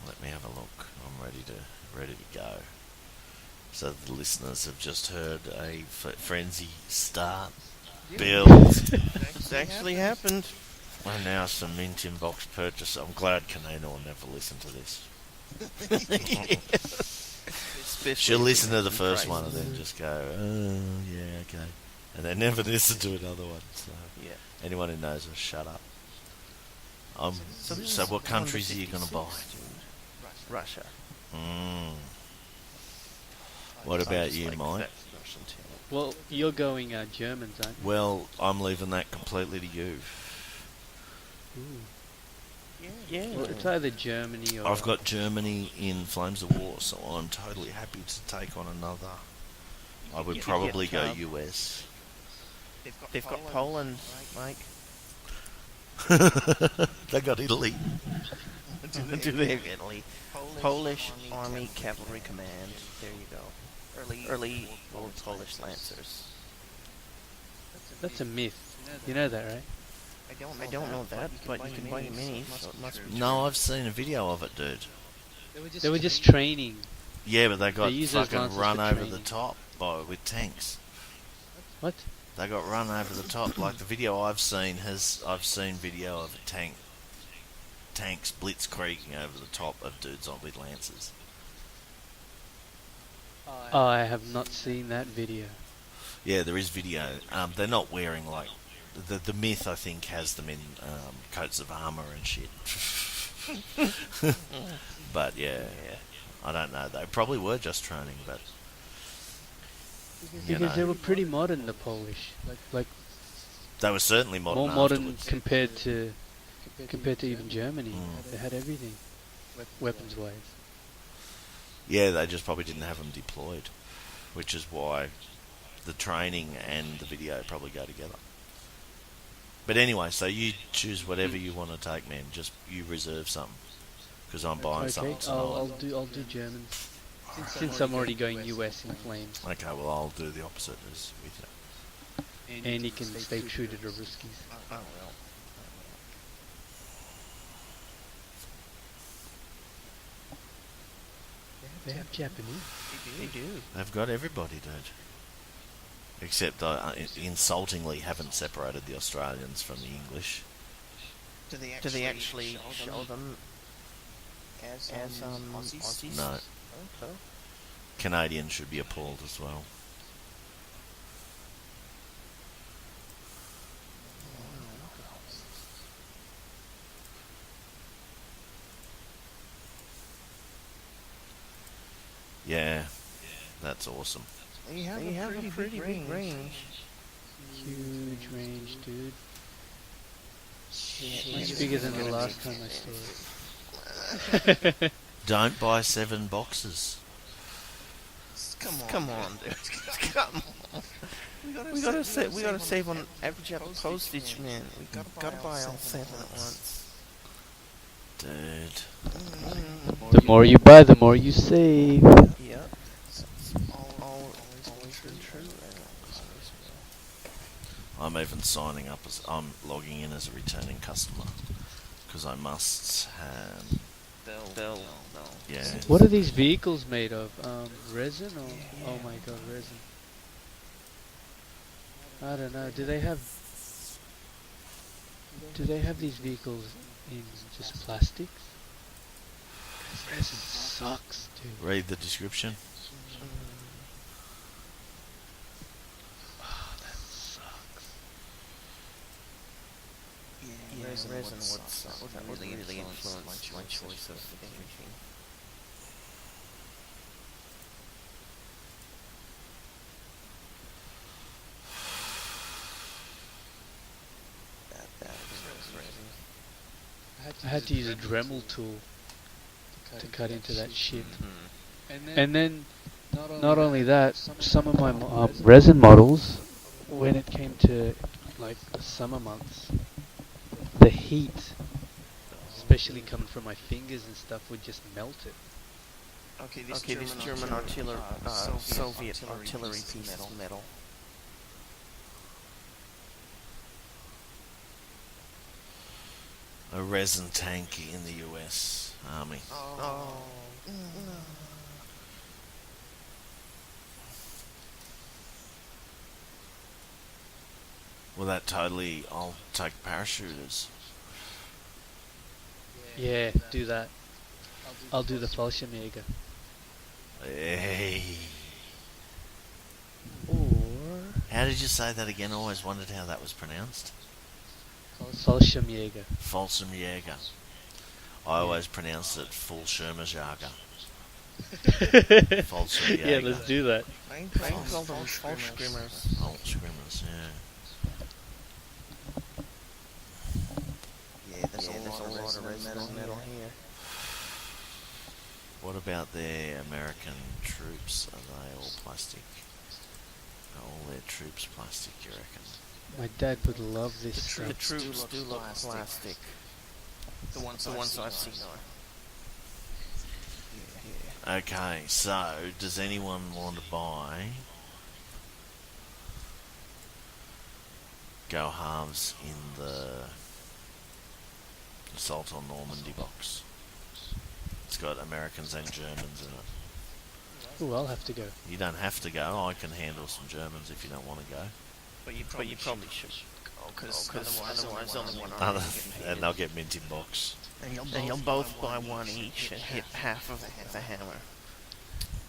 let me have a look. I'm ready to go. So the listeners have just heard a frenzy start, build, It's actually happened. and now some mint inbox purchase. I'm glad Kanena will never listen to this. She'll listen to the first one and then just go, oh, yeah, okay. And then never listen to another one. So Yeah. anyone who knows us, shut up. So what countries are you going to buy? Russia. What about you, Like Mike? that Russian team. Well, you're going Germans, aren't you? Well, I'm leaving that completely to you. Ooh. Yeah. Well, it's either Germany or... I've got Germany in Flames of War, so I'm totally happy to take on another. I would probably go US. They've got Poland, Mike. They got Italy. Do they have Italy? Polish Army Cavalry Command. There you go. Early old Polish Lancers. That's a myth. You know that, right? I don't know that, but you can buy your minis, so it must be No, I've seen a video of it, dude. They were just training. Yeah, but they got They use those fucking lancers run for over training. the top with tanks. What? They got run over the top. Like the video I've seen I've seen video of tanks blitzkrieging over the top of dudes on with lances. Oh, I have not seen that video. Yeah, there is video. They're not wearing like the myth. I think has them in coats of armor and shit. But yeah, I don't know. They probably were just training, but you Because they know, were pretty modern, the Polish. Like they were certainly modern. more modern afterwards. compared to even Germany. Mm. They had everything, weapons wise. Yeah, they just probably didn't have them deployed, which is why the training and the video probably go together. But anyway, so you choose whatever you want to take, man. Just you reserve something, because I'm buying Okay, something tonight. I'll do Germans. Since I'm already going US in flames. Okay, well I'll do the opposite as with you. And you can stay true to the Ruskies. Oh well. They have Japanese. They do. They've got everybody, dude. Except I insultingly haven't separated the Australians from the English. Do they actually show them as Aussies? No. Okay. Canadians should be appalled as well. Yeah, that's awesome. You have a pretty big range. Huge range, dude. Much bigger than the last time I saw it. Don't buy 7 boxes. Come on, dude. Come on. We gotta save on average out postage, man. We gotta buy all 7 at once. Dude. The more you buy, the more you save. Yeah. Always true. I'm even signing up as I'm logging in as a returning customer because I must have. They'll Yeah. What are these vehicles made of? Resin or? Oh my god, resin. I don't know. Do they have these vehicles in just plastics? 'Cause resin sucks, dude. Read the description. Oh, that sucks. resin would really influence my choice of everything. That was resin. I had to use a Dremel tool to cut into that shit. And then, not only that, some of my resin models, when it came to like the summer months, the heat, especially coming from my fingers and stuff, would just melt it. Okay, this German artillery, Soviet artillery piece of metal. A resin tank in the US Army. Oh. Well, that totally. I'll take parachuters. Yeah, do that. I'll do the Fallschirmjäger. Hey. Or How did you say that again? I always wondered how that was pronounced. Fallschirmjäger. Fallschirmjäger. I always pronounced it Fallschirmjäger. Fallschirmjäger. Yeah, let's do that. I call them Fallschirmers. Fallschirmers, yeah. Yeah, there's a lot of metal here. What about their American troops? Are they all plastic? Are all their troops plastic, you reckon? My dad would love this The stuff. troops do look plastic. The ones I've seen are. Okay, so does anyone want to buy go halves in the Assault on Normandy box? It's got Americans and Germans in it. Ooh, I'll have to go. You don't have to go. I can handle some Germans if you don't want to go. But you probably should go, because otherwise only one Other, army and they'll get mint in box. and you'll both buy one each and hit half of the hammer.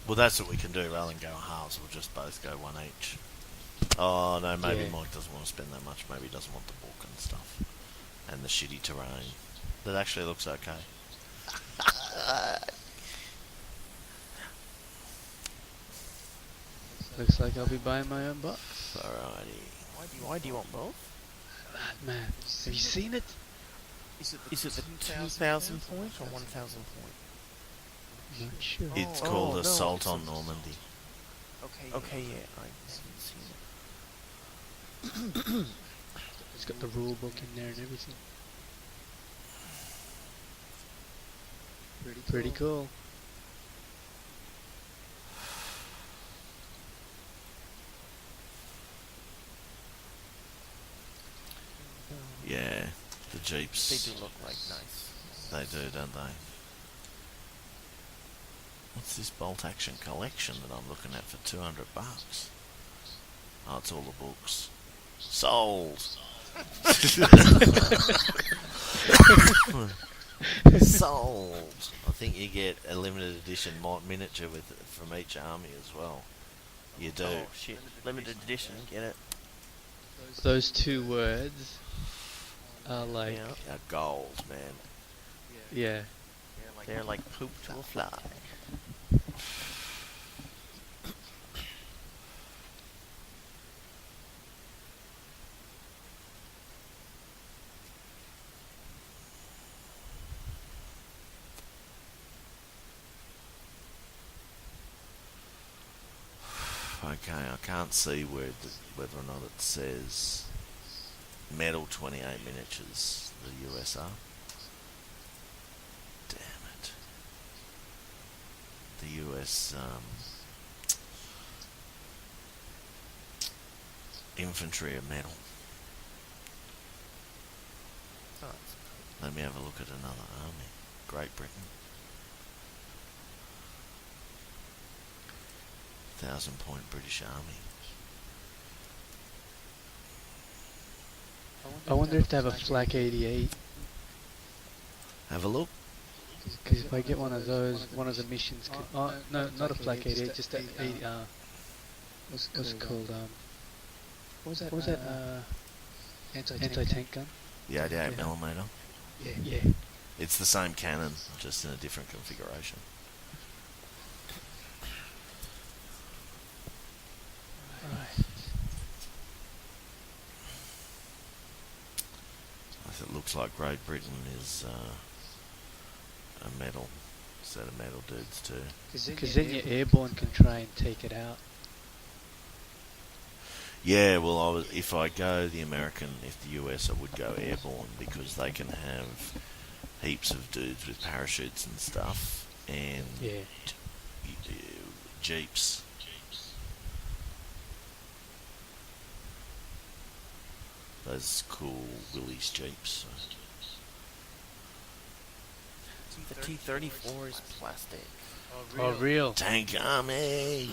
Well, that's what we can do. Rather than go halves, we'll just both go one each. Oh no, maybe Yeah. Mike doesn't want to spend that much. Maybe he doesn't want the book and stuff, and the shitty terrain. That actually looks okay. Looks like I'll be buying my own box. Alrighty. Why do you want both? That man, have you seen it? Is it the 2,000 point or 1,000 point? Not sure. It's Oh, called no, Assault it's on Normandy. Okay, yeah, I haven't seen it. It's got the rule book in there and everything. Pretty cool. Yeah, the Jeeps. They do look like nice. They do, don't they? What's this bolt action collection that I'm looking at for $200? Oh, it's all the books. Sold. Sold. think you get a limited edition miniature from each army as well. You do. Oh shit! Limited edition. Get it? Those two words are like, Yeah. Gold, man. yeah. They're like poop to a fly. Okay, I can't see whether or not it says Medal 28 miniatures, the USR. Damn it. The US infantry are medal. Oh, Let me have a look at another army. Great Britain. 1,000-point British Army. I wonder if they have a Flak 88. Have a look. Because if I get one of those, one of the missions could... Oh, no, not a Flak 88, just a 80... what's it called? What was that? Anti-tank gun? The 88mm. Yeah. It's the same cannon, just in a different configuration. Right. It looks like Great Britain is a medal set of medal dudes too. Because then your airborne can try and take it out. Yeah, well, if I go the American, if the US, I would go airborne because they can have heaps of dudes with parachutes and stuff, and Yeah. jeeps. Those cool Willys jeeps. the T-34 is plastic. Oh, real? Tank army.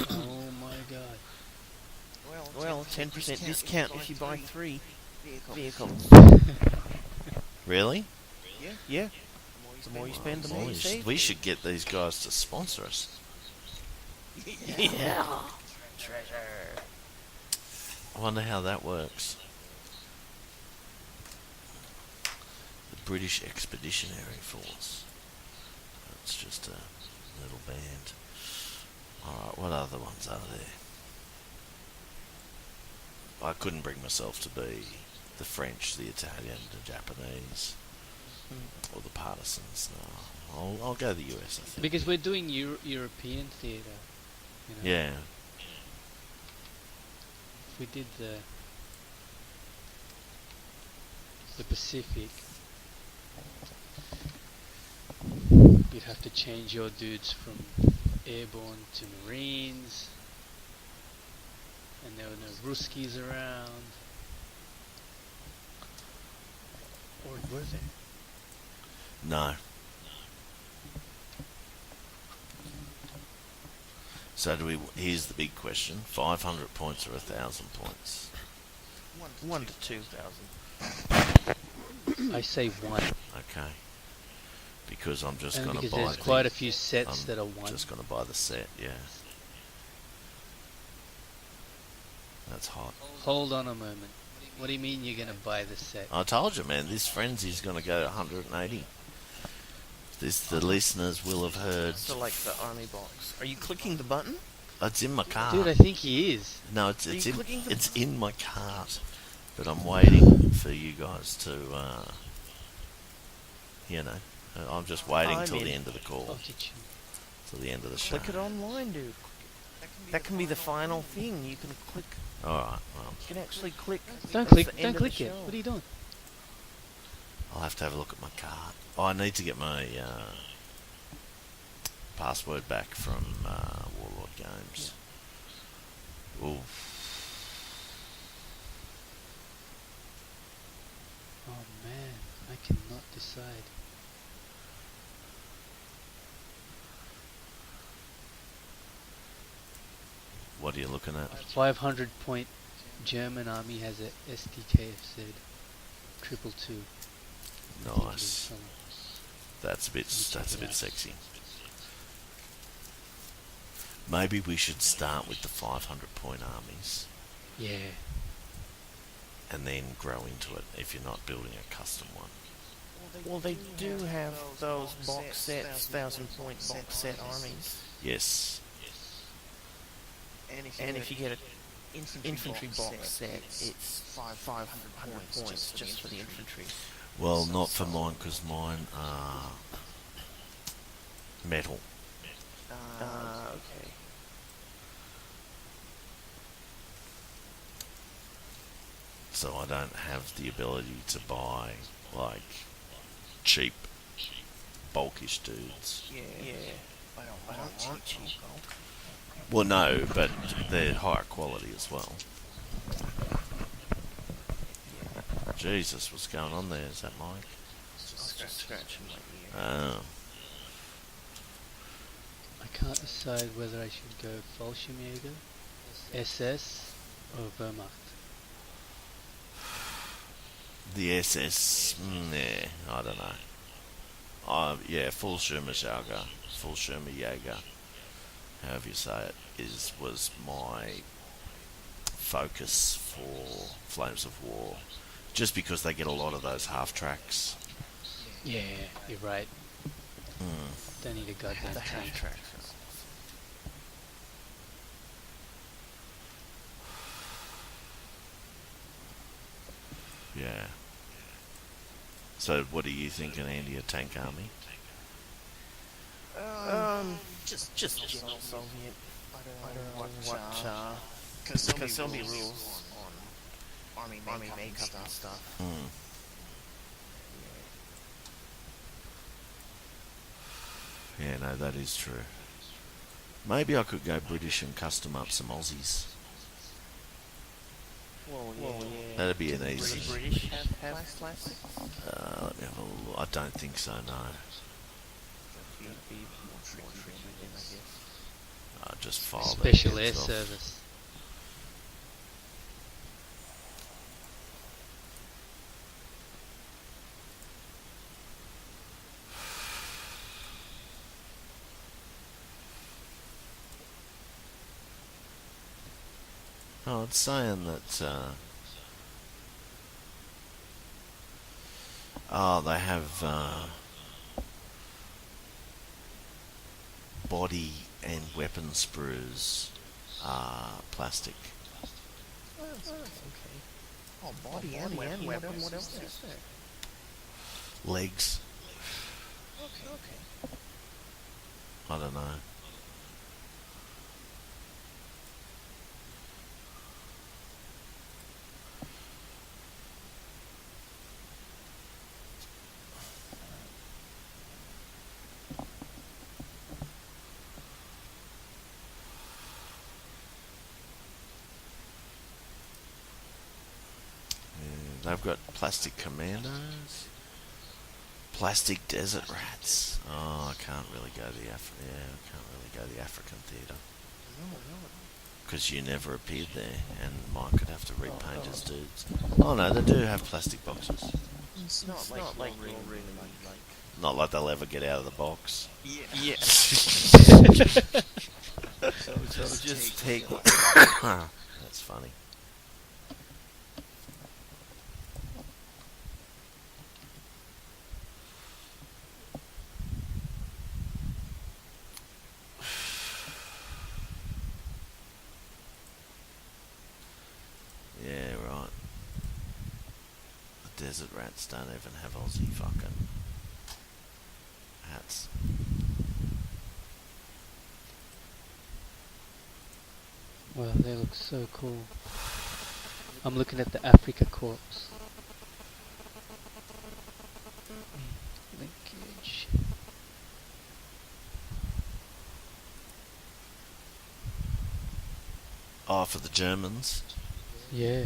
Oh my god. Well, 10% discount if you buy 3 vehicles. Really? Yeah. The more you spend, the more you save. We should get these guys to sponsor us. Yeah. Treasure. I wonder how that works. The British Expeditionary Force. It's just a little band. Alright, what other ones are there? I couldn't bring myself to be the French, the Italian, the Japanese, or the partisans. No, I'll go the US, I think. Because we're doing European theatre. You know? Yeah. If we did the Pacific, you'd have to change your dudes from airborne to Marines, and there were no Ruskies around. Or were there? No. So here's the big question. 500 points or 1,000 points? 1 to 2,000. I say one. Okay. Because I'm just And going to because buy there's quite a few sets that are one. just going to buy the set, yeah. That's hot. Hold on a moment. What do you mean you're going to buy the set? I told you, man, this frenzy's going to go to 180. The listeners will have heard. So like the army box. Are you clicking the button? It's in my cart. Dude, I think he is. No, it's Are you clicking the it's in my cart. But I'm waiting for you guys to, I'm just waiting I'm till the in. end of the call, Oh, did you? till the end of the show. Click it online, dude. That can be the final thing. You can click. All right, well, You can actually click. Don't That's click. the end Don't of click the it. show. What are you doing? I'll have to have a look at my cart. Oh, I need to get my password back from Warlord Games. Ooh. Oh man, I cannot decide. What are you looking at? 500 point German army has a SDKFZ 222. Nice. That's a bit. check That's a it bit out. sexy. Maybe we should start with the 500-point armies Yeah. and then grow into it if you're not building a custom one. Well, they do have those box sets, 1,000-point box set armies. Yes. And if you get an infantry box set, it's 500 points just for the infantry. Well, not for mine because mine are metal. Okay. So I don't have the ability to buy like cheap, bulkish dudes. Yeah. I don't want cheap gold. Well, no, but they're higher quality as well. Jesus, what's going on there? Is that Mike? Just scratching my ear. Oh. I can't decide whether I should go Fallschirmjäger, SS, or Wehrmacht. The SS, yeah, I don't know. Yeah, Fallschirmjäger, however you say it, was my focus for Flames of War, just because they get a lot of those half tracks. Yeah, you're right. Don't need a goddamn The tank. half track. Yeah. So, what are you thinking, Andy? A tank army? Just general Soviet. I don't know what because there'll be rules on army makeup and stuff. Yeah, no, that is true. Maybe I could go British and custom up some Aussies. Well, yeah. That'd be an easy. The British have plastic. Let me have a look. I don't think so, no. Be more tricky then, I guess. Just file Special that air off. service. Oh, it's saying that. They have body and weapon sprues are plastic. Oh, okay. Oh, body and weapon. What else is there? Legs. Okay. I don't know. They've got plastic commandos, plastic desert rats. Oh, I can't really go the African theatre No. because you never appeared there, and Mike could have to repaint his dudes. Oh no, they do have plastic boxes. It's not like really like. Not like they'll ever get out of the box. Yeah. So just take. That's funny. Yeah, right. The desert rats don't even have Aussie fucking hats. Wow, they look so cool. I'm looking at the Africa Corps. Linkage. Oh, for the Germans. Yeah.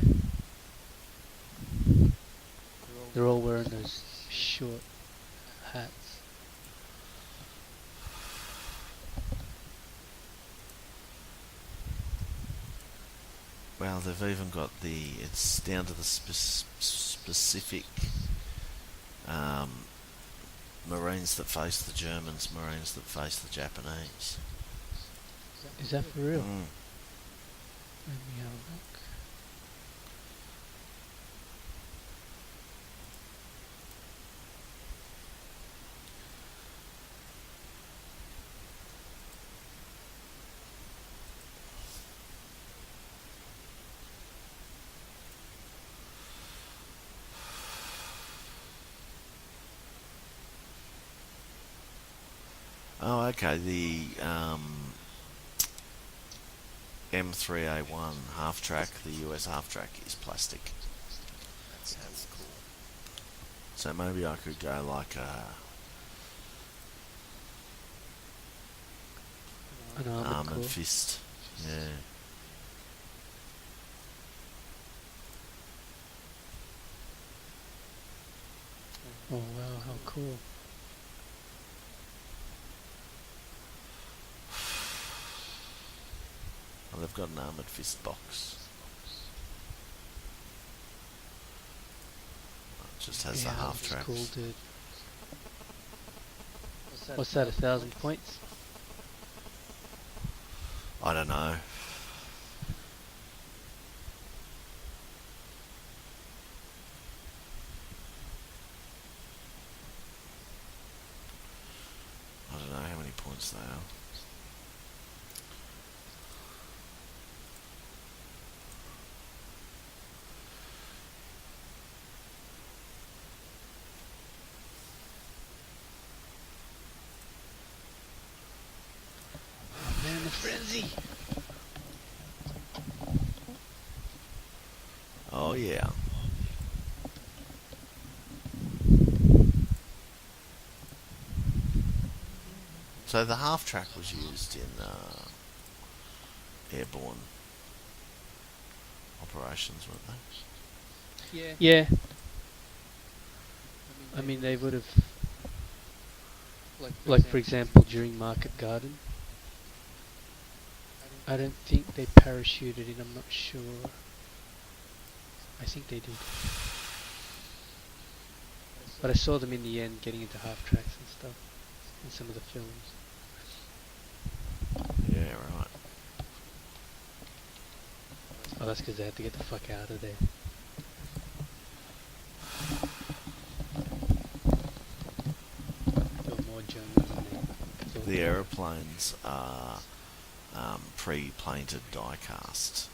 They're all wearing those short hats. Well, they've even got it's down to the specific Marines that face the Germans, Marines that face the Japanese. Is that for real? Mm. Let me have a look. Oh, okay. The M3A1 half track, the US half track, is plastic. That's cool. So maybe I could go like An armored armored core. fist. Yeah. Oh wow, how cool. Well, they've got an armored fist box. It just has the half That's tracks. cool, dude. What's that, 1,000 points? I don't know. I don't know how many points they are. Oh man, the frenzy! Oh yeah. So the half track was used in airborne operations, weren't they? Yeah. I mean, they would have, like for example, during Market Garden. I don't think they parachuted in, I'm not sure. I think they did. But I saw them in the end getting into half tracks and stuff in some of the films. Yeah, right. Oh, that's because they had to get the fuck out of there. There were more Germans in there. The aeroplanes are pre-painted die-cast.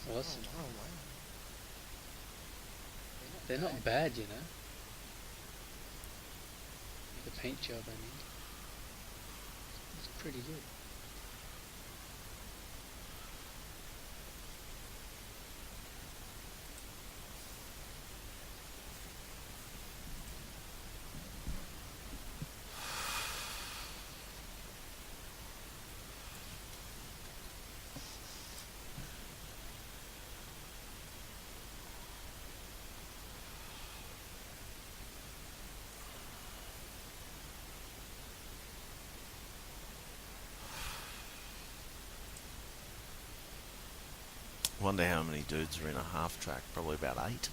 Awesome. Oh wow. They're not bad, you know. The paint job, I mean. It's pretty good. Wonder how many dudes are in a half track. Probably about 8.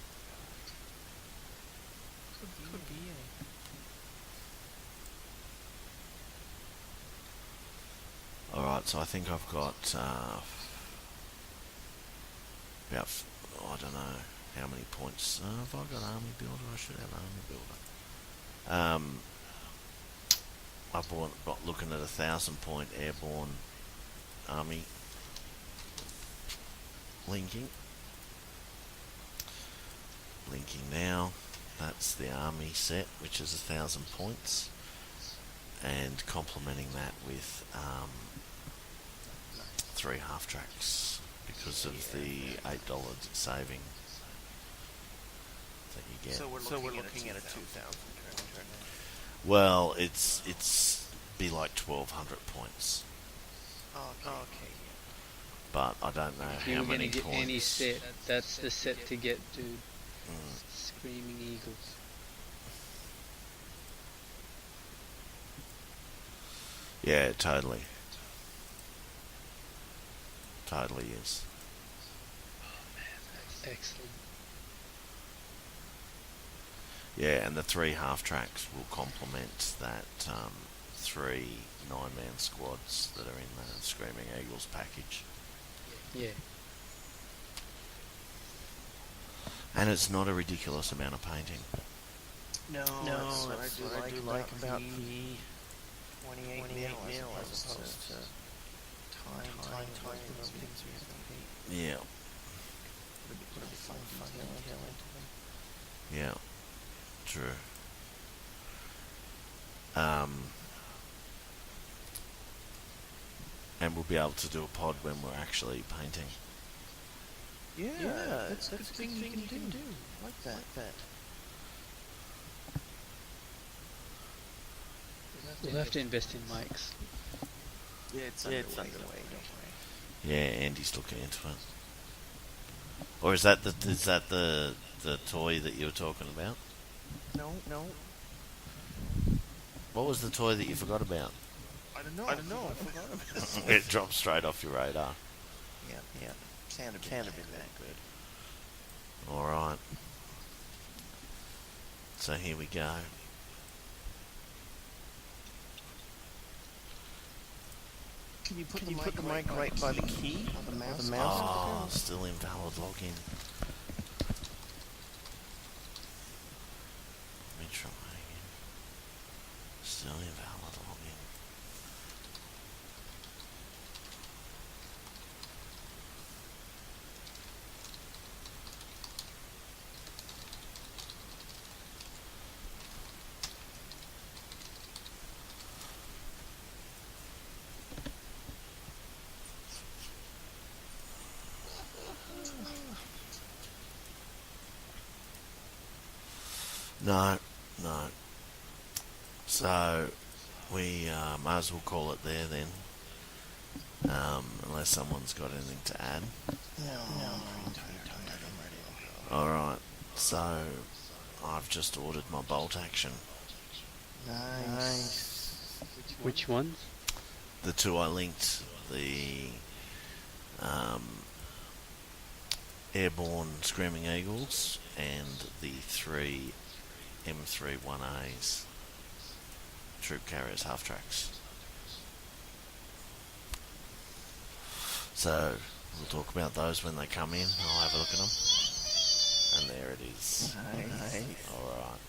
Could be, yeah. Alright, so I think I've got about, I don't know how many points. Have I got Army Builder? I should have Army Builder. I've got looking at 1,000 point airborne army linking. Linking now. That's the army set, which is 1,000 points, and complementing that with 3 half tracks because of the $8 saving that you get. So we're looking at a 2,000 right now. Well, it's be like 1,200 points, Oh, okay. but I don't know If you how were many gonna get points. any set, that's the set to get, dude. Mm. Screaming Eagles. Yeah, totally. Totally is. That's excellent. Yeah, and the 3 half tracks will complement that 3 9-man squads that are in the Screaming Eagles package. Yeah. And it's not a ridiculous amount of painting. No, that's what I do like about the 28 mil as opposed to time things we have to paint. Yeah, Put a bit fun detail into them. yeah, true. And we'll be able to do a pod when we're actually painting. Yeah, that's a thing you can do. Like that. We'll have to invest in mics. Yeah, it's underway, don't worry. Yeah, Andy's looking into it. Or is that the toy that you were talking about? No. What was the toy that you forgot about? I don't know. I forgot about it. It dropped straight off your radar. Yeah. Sounded a bit that good. All right. So here we go. Can you put the mic right by the key or the mouse? Oh, still invalid login. Let me try again. Still invalid login. No. So, we might as well call it there then. Unless someone's got anything to add. No, I'm ready. Alright, so I've just ordered my bolt action. Nice. Which ones? The 2 I linked, the Airborne Screaming Eagles and the 3 M31As troop carriers half tracks. So we'll talk about those when they come in. I'll have a look at them. And there it is. Nice. Alright.